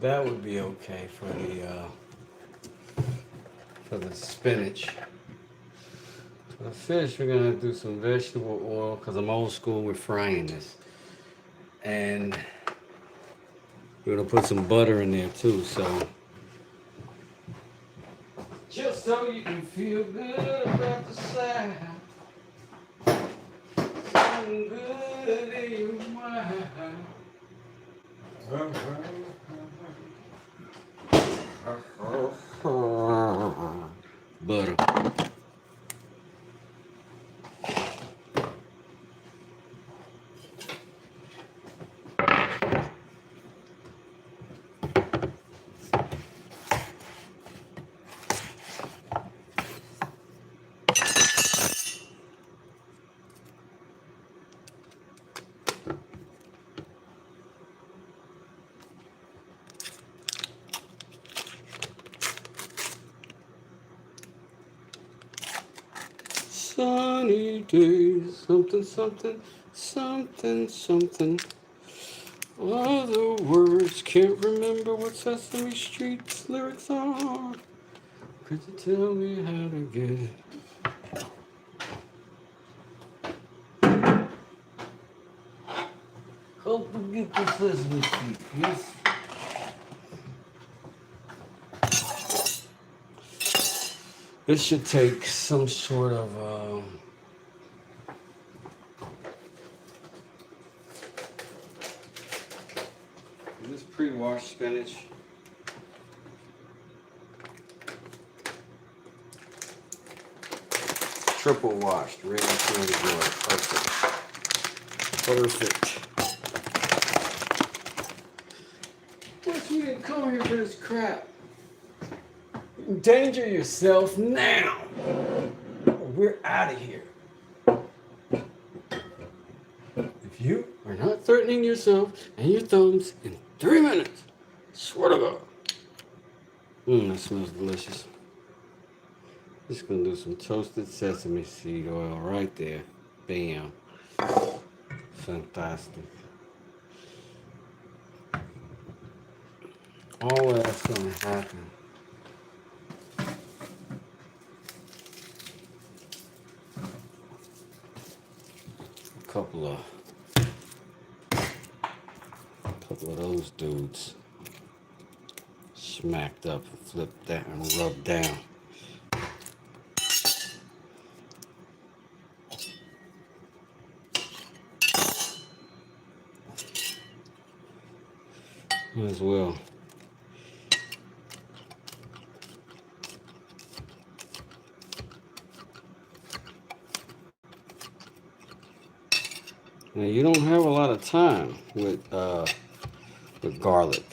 That would be okay for the spinach. For the fish, we're gonna do some vegetable oil because I'm old school with frying this. And we're gonna put some butter in there too, so just so you can feel good about the sound. Something good in your mind. Butter. sunny days. Something, something, something, something. Other words, can't remember what Sesame Street's lyrics are. Could you tell me how to get it? Help me get the Sesame Street, yes. This should take some sort of this pre-washed spinach. Triple washed, ready to enjoy. Perfect. Perfect. What, you didn't come here for this crap? Endanger yourself now, or we're out of here. If you are not threatening yourself and your thumbs in 3 minutes, swear to God. That smells delicious. Just gonna do some toasted sesame seed oil right there. Bam. Fantastic. All that's gonna happen. A couple of those dudes smacked up and flipped down and rubbed down. Might as well. Now you don't have a lot of time with garlic.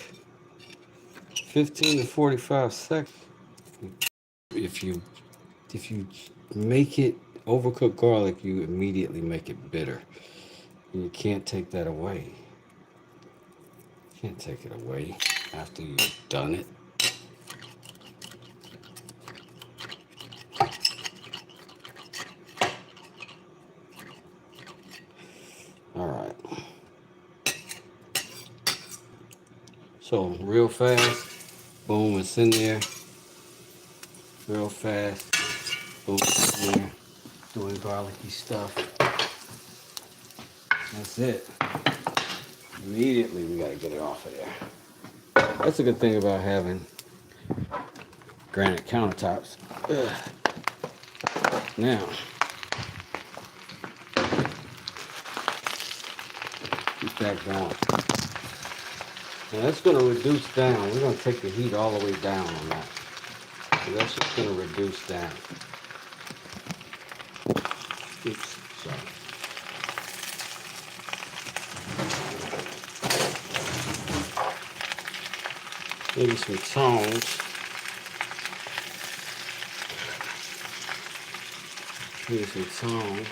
15 to 45 seconds. If you make it overcooked garlic, you immediately make it bitter. And you can't take that away. Can't take it away after you've done it. All right. So real fast, boom, it's in there. Real fast, boom, it's in there. Doing garlicky stuff. That's it. Immediately we gotta get it off of there. That's a good thing about having granite countertops. Ugh. Now, keep that going. Now that's gonna reduce down. We're gonna take the heat all the way down on that. So that's just gonna reduce down. Oops, sorry. Maybe some tongs. Maybe some tongs.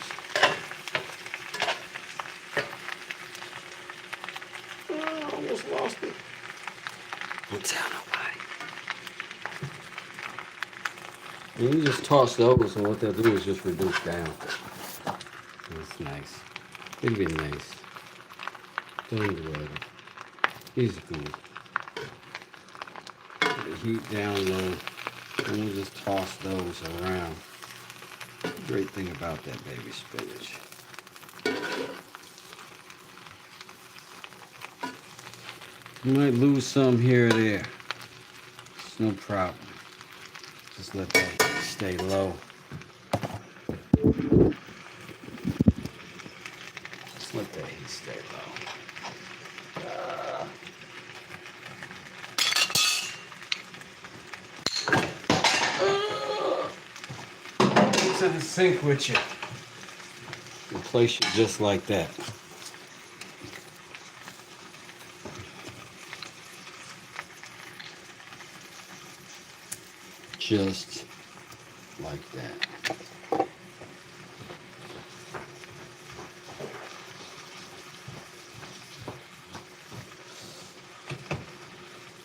Oh, I almost lost it. Don't tell nobody. And you just toss those, and what they'll do is just reduce down. That's nice. It'd be nice. Don't worry. He's good. The heat down low, and we just toss those around. Great thing about that baby spinach. You might lose some here or there. It's no problem. Just let that stay low. Just let that heat stay low. To the sink with you. And place it just like that. Just like that.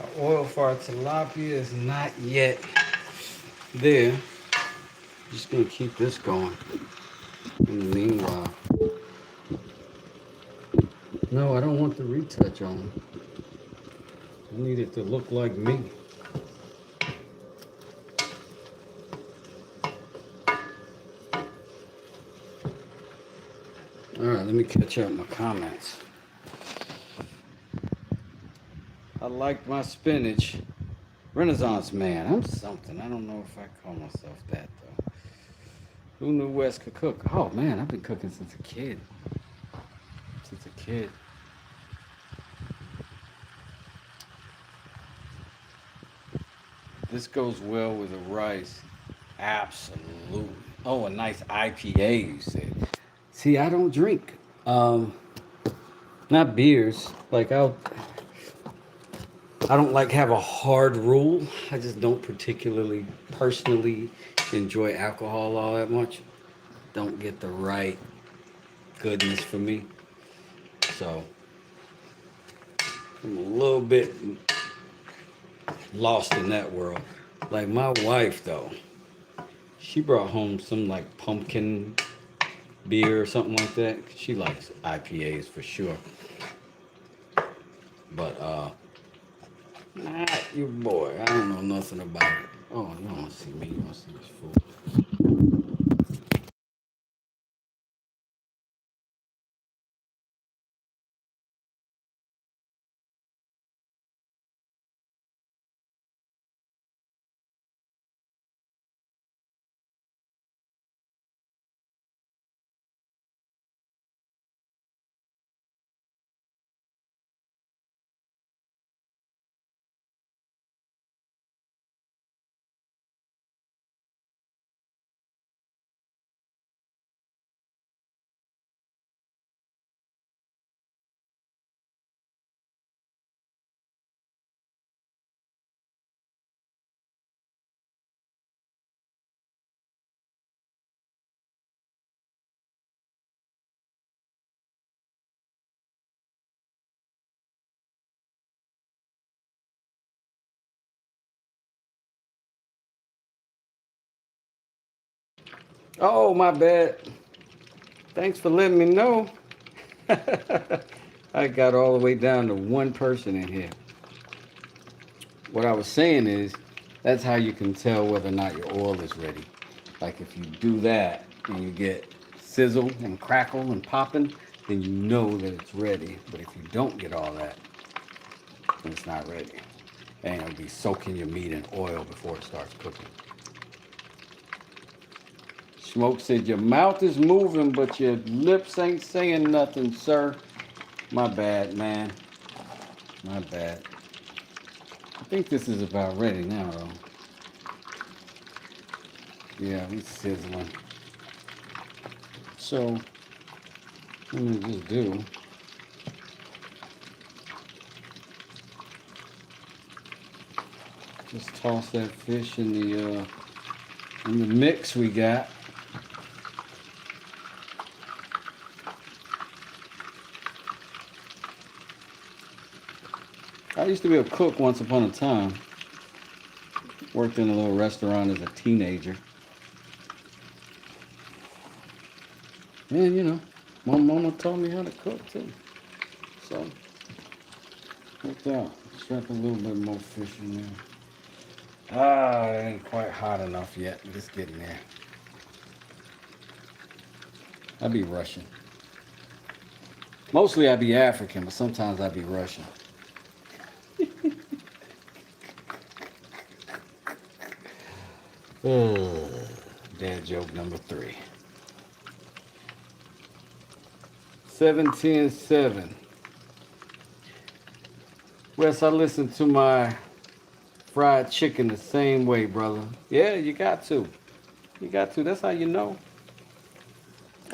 Our oil for our tilapia is not yet there. Just gonna keep this going. In the meanwhile, no, I don't want the retouch on. I need it to look like me. All right, let me catch up my comments. I like my spinach. Renaissance man. I'm something. I don't know if I call myself that though. Who knew Wes could cook? Oh man, I've been cooking since a kid. Since a kid. This goes well with the rice. Absolutely. Oh, a nice IPA, you said. See, I don't drink. Um, Not beers. I don't like have a hard rule. I just don't particularly personally enjoy alcohol all that much. Don't get the right goodness for me. So I'm a little bit lost in that world. Like my wife though, she brought home some like pumpkin beer or something like that. She likes IPAs for sure. But not your boy. I don't know nothing about it. Oh, you don't want to see me. You want to see this fool. Oh, my bad. Thanks for letting me know. I got all the way down to one person in here. What I was saying is, that's how you can tell whether or not your oil is ready. Like if you do that and you get sizzle and crackle and popping, then you know that it's ready. But if you don't get all that, then it's not ready. And it'll be soaking your meat in oil before it starts cooking. Smoke said, your mouth is moving, but your lips ain't saying nothing, sir. My bad, man. My bad. I think this is about ready now, though. Yeah, it's sizzling. So, what me just do, just toss that fish in the mix we got. I used to be a cook once upon a time. Worked in a little restaurant as a teenager. And you know, my mama taught me how to cook too. So, look out. Strap a little bit more fish in there. Ah, it ain't quite hot enough yet, but it's getting there. I be Russian. Mostly I be African, but sometimes I be Russian. Dad joke number 3. 7:10:7. Wes, I listen to my fried chicken the same way, brother. Yeah, you got to. You got to. That's how you know.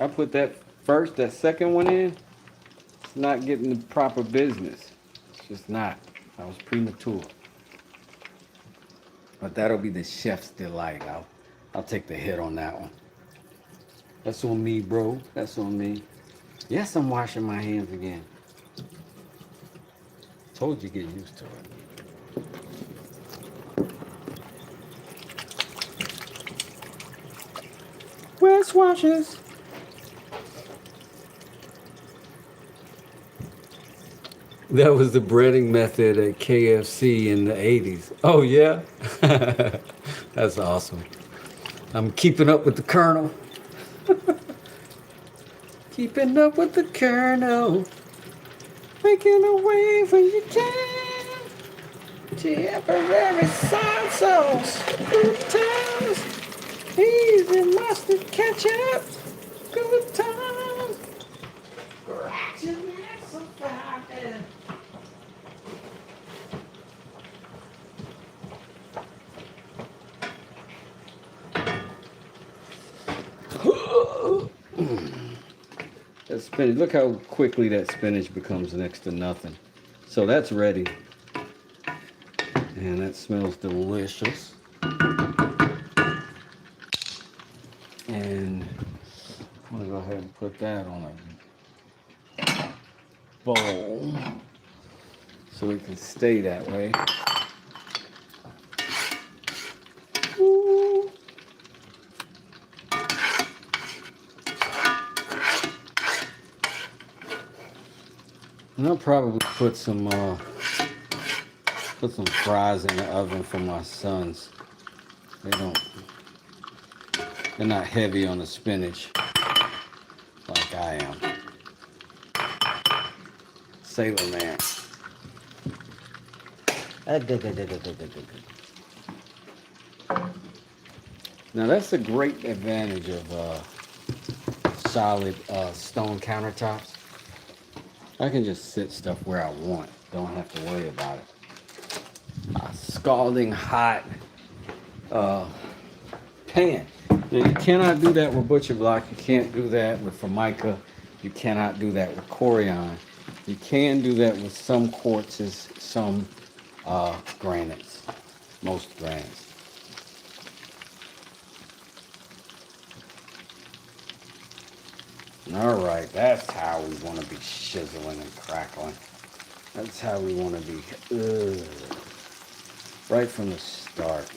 I put that first, that second one in. It's not getting the proper business. It's just not. I was premature. But that'll be the chef's delight. I'll take the hit on that one. That's on me, bro. That's on me. Yes, I'm washing my hands again. Told you get used to it. Wes washes. That was the breading method at KFC in the 80s. Oh, yeah? That's awesome. I'm keeping up with the Colonel. Keeping up with the Colonel. Making a wave when you can. Temporary side sauce. Good times. Easy mustard ketchup. Good times. Scratching at some fire. That spinach, look how quickly that spinach becomes next to nothing. So that's ready. And that smells delicious. And I'm gonna go ahead and put that on a bowl so it can stay that way. Ooh. And I'll probably put some fries in the oven for my sons. They're not heavy on the spinach like I am. Sailor Man. Now that's a great advantage of solid stone countertops. I can just sit stuff where I want. Don't have to worry about it. Scalding hot pan. Now, you cannot do that with butcher block. You can't do that with formica. You cannot do that with corian. You can do that with some quartzes, some granites, most granites. All right, that's how we want to be shizzling and crackling. That's how we want to be. Right from the start.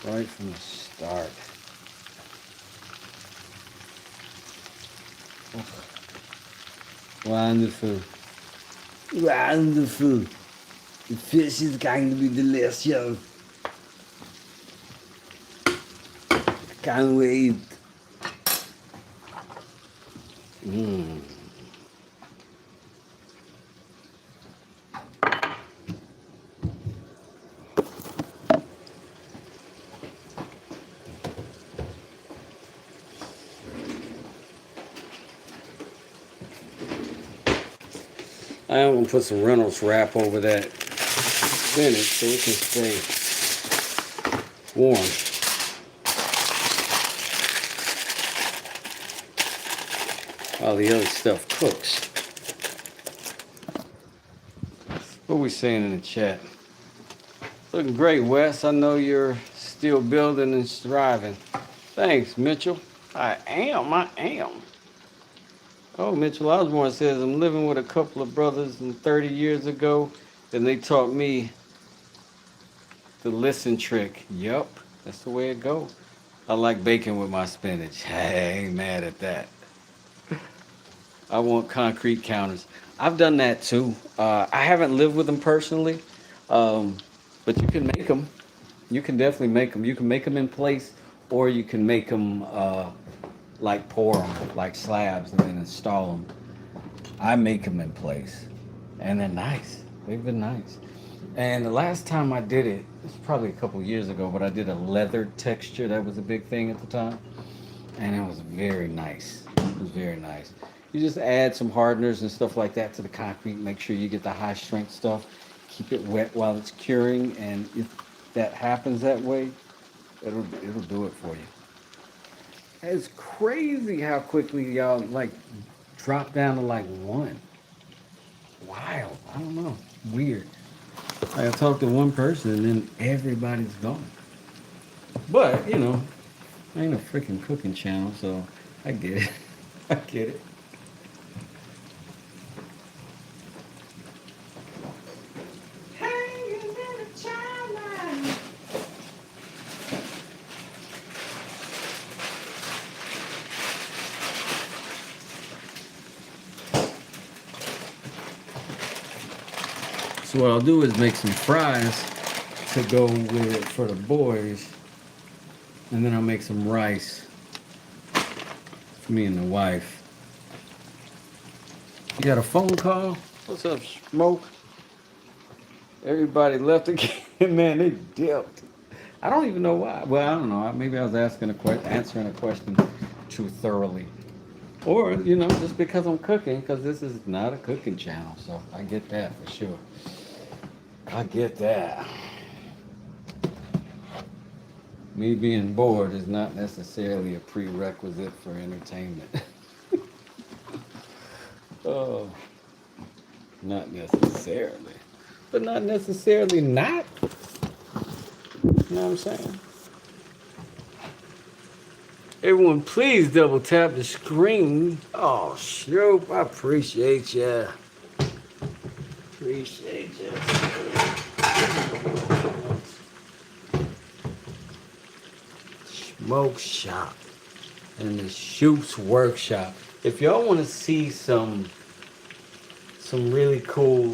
Right from the start. Oh. Wonderful. Wonderful. The fish is going to be delicious. I can't wait. Mmm. I am going to put some Reynolds wrap over that spinach so it can stay warm. While the other stuff cooks. What are we saying in the chat? Looking great, Wes. I know you're still building and striving. Thanks, Mitchell. I am. Oh, Mitchell Osborne says, I'm living with a couple of brothers and 30 years ago, and they taught me the listen trick. Yup, that's the way it goes. I like bacon with my spinach. I ain't mad at that. I want concrete counters. I've done that too. I haven't lived with them personally, but you can make them. You can definitely make them. You can make them in place, or you can make them like pour them, like slabs, and then install them. I make them in place, and they're nice. They've been nice. And the last time I did it, it's probably a couple years ago, but I did a leather texture. That was a big thing at the time, and it was very nice. It was very nice. You just add some hardeners and stuff like that to the concrete. Make sure you get the high strength stuff. Keep it wet while it's curing, and if that happens that way, it'll do it for you. It's crazy how quickly y'all like drop down to like one. Wild. I don't know. Weird. Like I talked to one person and then everybody's gone. But, you know, I ain't a freaking cooking channel, so I get it. I get it. So what I'll do is make some fries to go with it for the boys. And then I'll make some rice for me and the wife. You got a phone call? What's up, Smoke? Everybody left again. Man, they dipped. I don't even know why. Well, I don't know. Maybe I was answering a question too thoroughly. Or, just because I'm cooking, because this is not a cooking channel. So I get that for sure. I get that. Me being bored is not necessarily a prerequisite for entertainment. Oh, not necessarily. But not necessarily not. You know what I'm saying? Everyone, please double tap the screen. Oh, Snoop, I appreciate ya. Appreciate ya. Smoke Shop and the Shoop's Workshop. If y'all want to see some really cool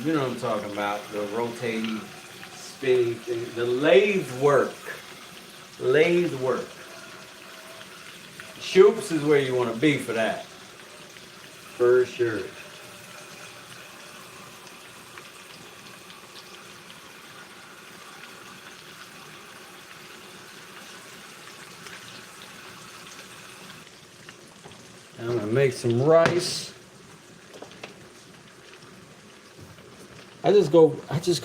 you know what I'm talking about, the rotating spinning thing, the lathe work. Shoop's is where you want to be for that, for sure. I'm gonna make some rice. I just go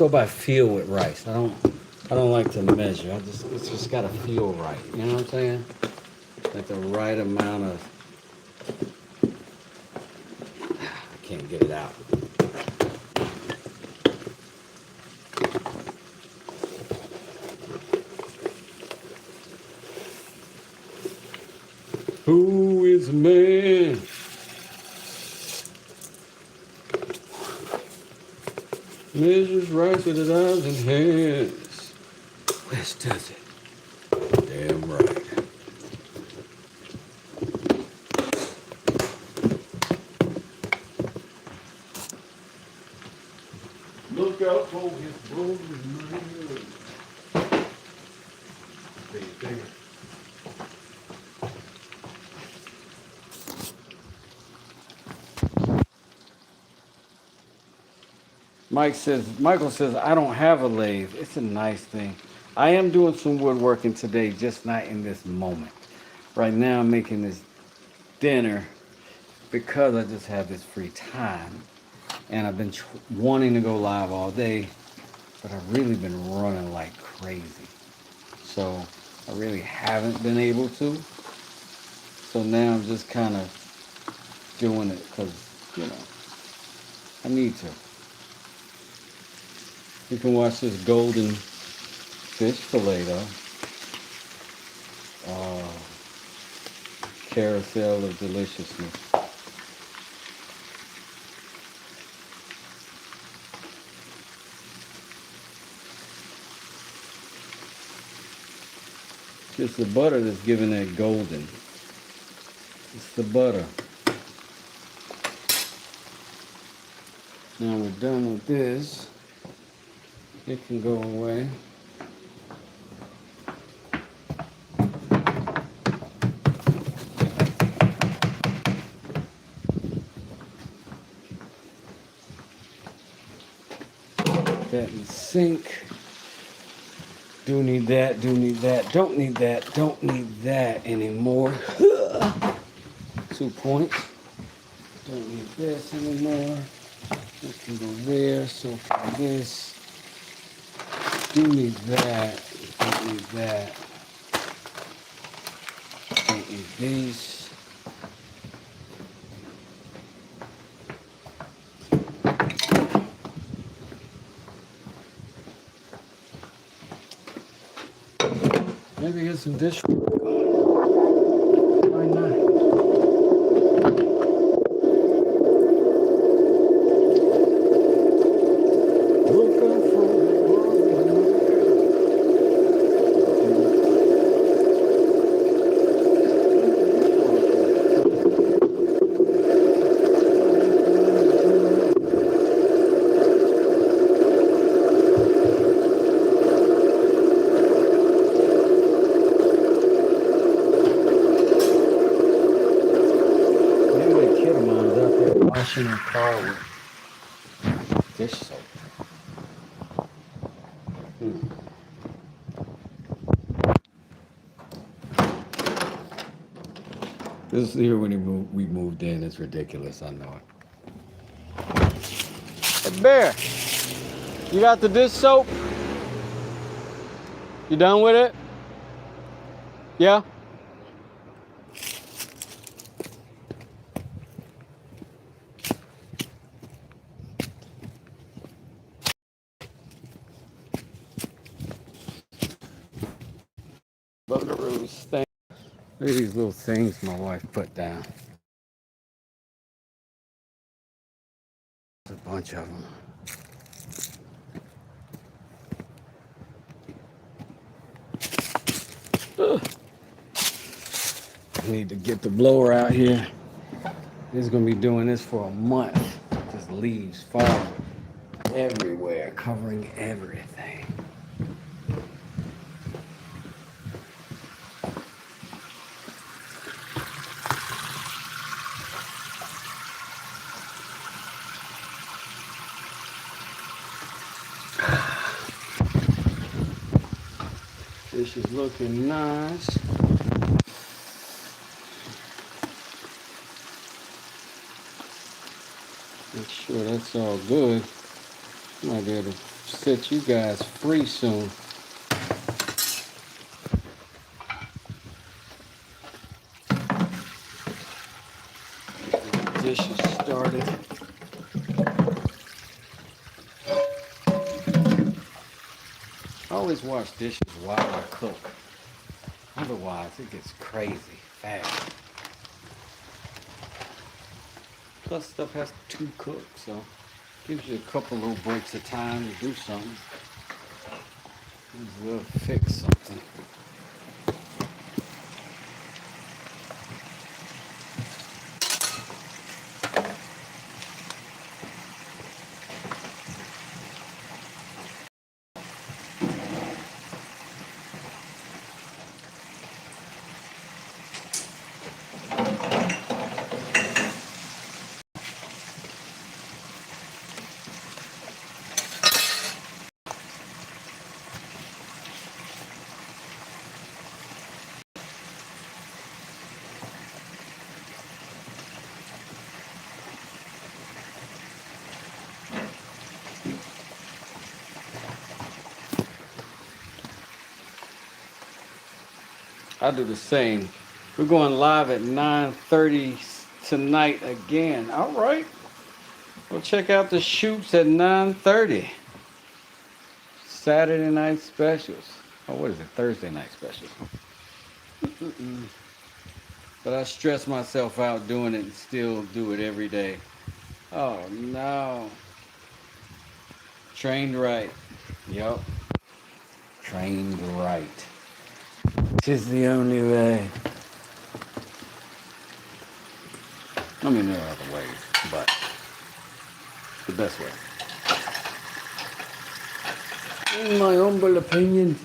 by feel with rice. I don't like to measure. It's just gotta feel right. You know what I'm saying? Like the right amount of. I can't get it out. Who is man? Measures rice with his eyes and hands. West does it. Damn right. Look out for his brothers, man. Big. Michael says, I don't have a lathe. It's a nice thing. I am doing some woodworking today, just not in this moment. Right now I'm making this dinner because I just have this free time. And I've been wanting to go live all day, but I've really been running like crazy. So I really haven't been able to. So now I'm just kind of doing it because, I need to. You can watch this golden fish fillet though. Carousel of deliciousness. It's the butter that's giving that golden. It's the butter. Now we're done with this. It can go away. That in the sink. Do need that, don't need that, don't need that anymore. 2 points. Don't need this anymore. It can go there, so for this. Do need that, don't need that. Don't need these. Maybe get some dish. Why not? Look up for washing her car with dish soap. This is here when we moved in. It's ridiculous, I know it. Hey, Bear, you got the dish soap? You done with it? Yeah? Bugaroos thing. Look at these little things my wife put down. There's a bunch of them. Ugh. I need to get the blower out here. This is gonna be doing this for a month. Just leaves falling everywhere, covering everything. This is looking nice. Make sure that's all good. Might be able to set you guys free soon. Get the dishes started. I always wash dishes while I cook. Otherwise, it gets crazy fast. Plus, stuff has to cook, so gives you a couple little breaks of time to do something. We'll fix something. I do the same. We're going live at 9:30 tonight again. All right. We'll check out the shoots at 9:30. Saturday night specials. Oh, what is it? Thursday night specials. But I stress myself out doing it and still do it every day. Oh, no. Trained right. Yup. Trained right. Tis the only way. I mean, there are other ways, but the best way. In my humble opinion.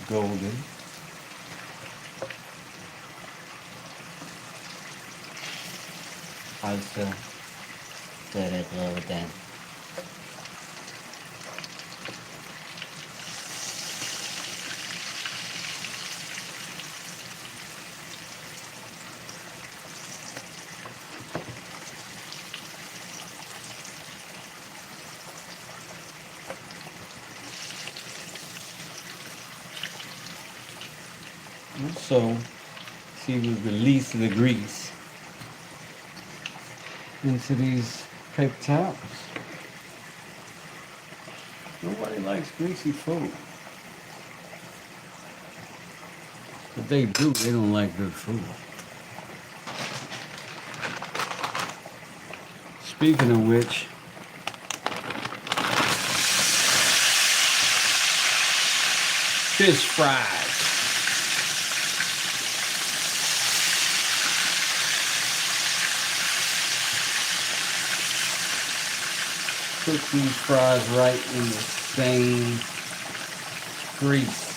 Golden. Also, let it blow down. So, see, we release the grease. into these paper towels. Nobody likes greasy food. But they do, they don't like good food. Speaking of which, fish fries. Cook these fries right in the same grease.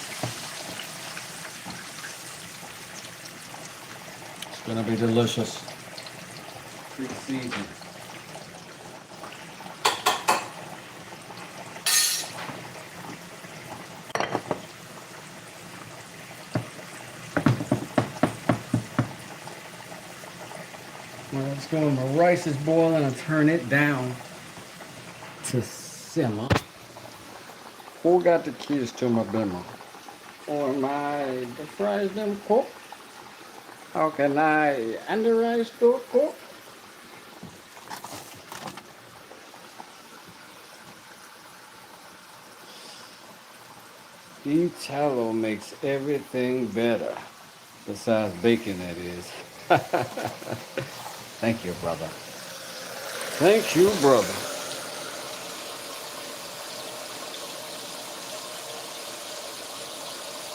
It's gonna be delicious. Pre-seasoned. Well, let's go. My rice is boiling. I'll turn it down to simmer. Who got the keys to my bimmer? Or the fries them cook? How can I and the rice do cook? Beef tallow makes everything better. Besides bacon, that is. Thank you, brother. Thank you, brother.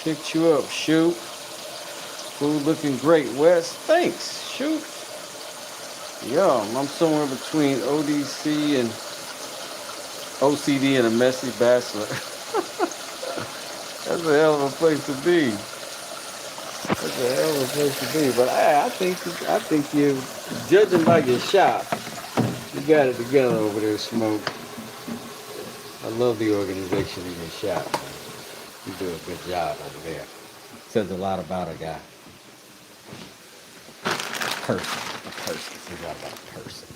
Picked you up, shoot. Food looking great, Wes. Thanks, shoot. Yum, I'm somewhere between ODC and OCD and a messy bachelor. That's a hell of a place to be. That's a hell of a place to be. But I think you, judging by your shop, you got it together over there, Smoke. I love the organization in your shop. You do a good job over there. Says a lot about a guy. A person. Says a lot about a person.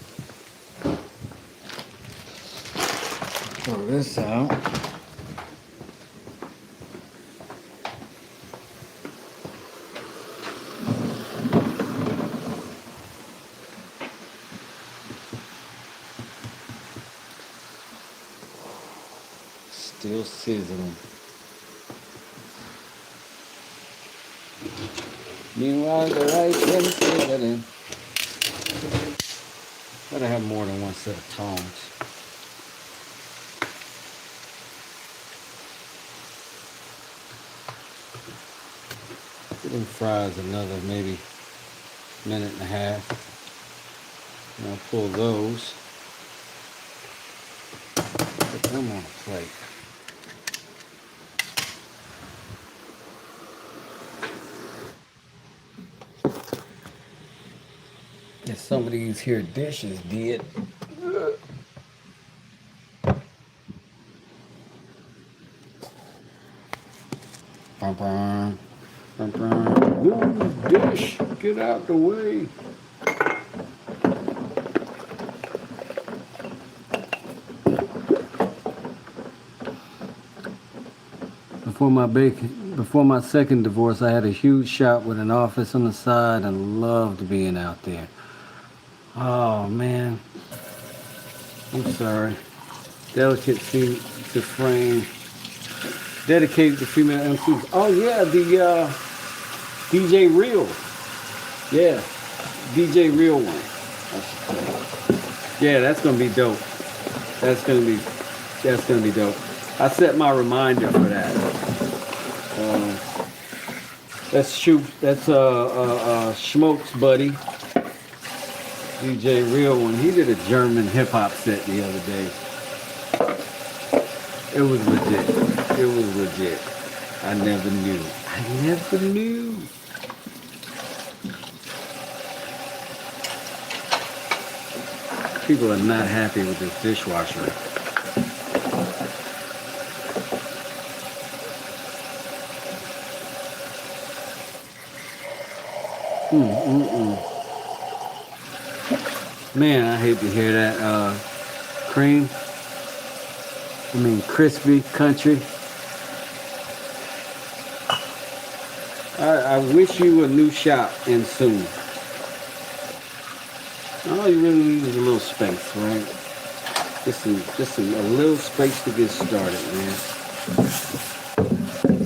Throw this out. Still sizzling. Meanwhile, the rice is sizzling. Gotta have more than one set of tongs. Give them fries another maybe minute and a half. And I'll pull those. Put them on a plate. If some of these here dishes did. Move dish, get out the way. Before my second divorce, I had a huge shop with an office on the side and loved being out there. Oh man, I'm sorry. Delicate feet to frame. Dedicated to female MCs. Oh yeah, the DJ Real. Yeah, DJ Real one. Yeah, that's gonna be dope. That's gonna be dope. I set my reminder for that. That's Schmoke's buddy, DJ Real one. He did a German hip hop set the other day. It was legit. I never knew. People are not happy with this dishwasher. Man, I hate to hear that cream. Crispy country. I wish you a new shop and soon. All you really need is a little space, right? Just a little space to get started, man.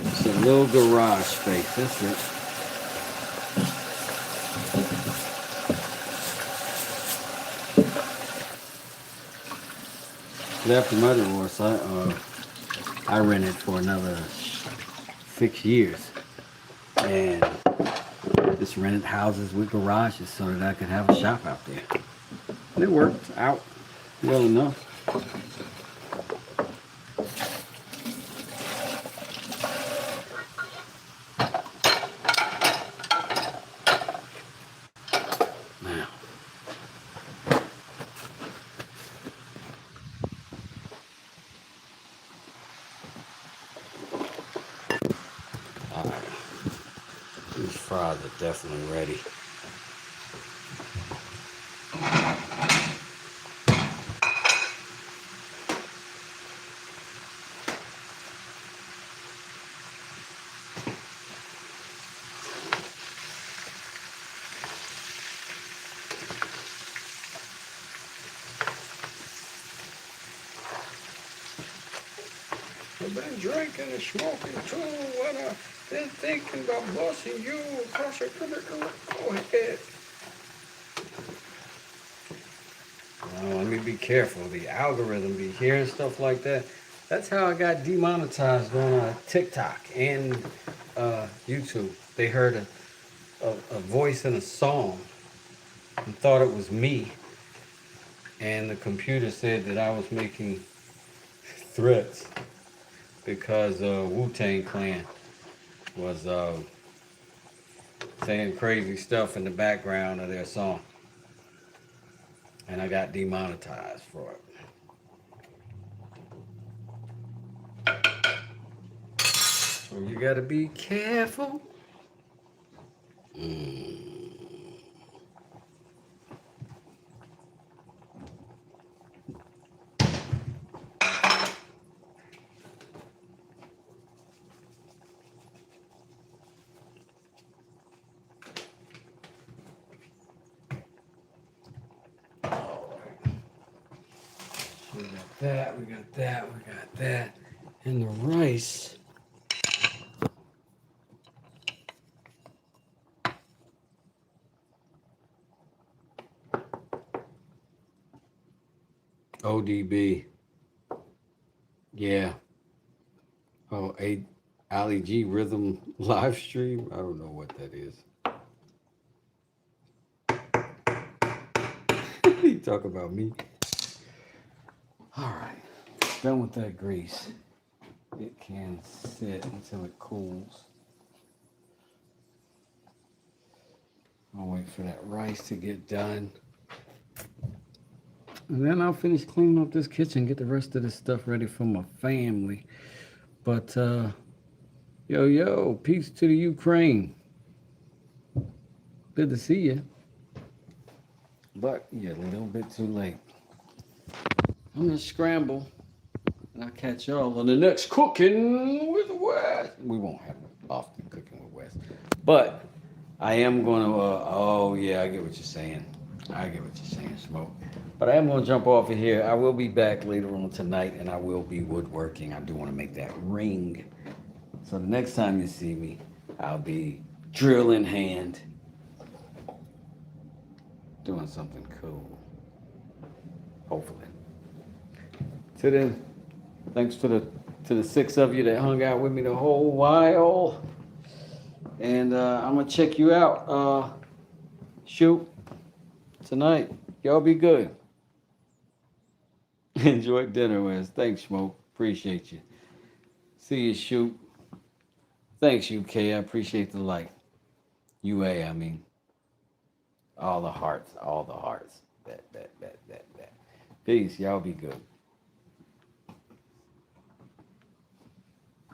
Just a little garage space. That's it. After my divorce, I rented for another 6 years, and just rented houses with garages so that I could have a shop out there. And it worked out well enough. Now, all right, these fries are definitely ready. I've been drinking and smoking too, and I've been thinking about busting you across your forehead. Oh, let me be careful. The algorithm be hearing stuff like that. That's how I got demonetized on TikTok and YouTube. They heard a voice in a song and thought it was me, and the computer said that I was making threats because Wu-Tang Clan was saying crazy stuff in the background of their song, and I got demonetized for it. So you gotta be careful. We got that, we got that, we got that. And the rice. ODB. Yeah. Oh, Ali G Rhythm live stream. I don't know what that is. You talk about me. All right. Done with that grease. It can sit until it cools. I'll wait for that rice to get done. And then I'll finish cleaning up this kitchen, get the rest of this stuff ready for my family. But, yo, peace to the Ukraine. Good to see you. But, yeah, a little bit too late. I'm going to scramble. And I'll catch y'all on the next Cooking with Wes. We won't have often Cooking with Wes. But I am going to, I get what you're saying. Smoke. But I am going to jump off of here. I will be back later on tonight, and I will be woodworking. I do want to make that ring. So the next time you see me, I'll be drill in hand, doing something cool. Hopefully. Till then, thanks to the 6 of you that hung out with me the whole while. And I'm going to check you out. Shoot. Tonight. Y'all be good. Enjoy dinner, Wes. Thanks, Smoke. Appreciate you. See you, Shoot. Thanks, UK. I appreciate the like. UA, I mean. All the hearts. Bet. Peace. Y'all be good.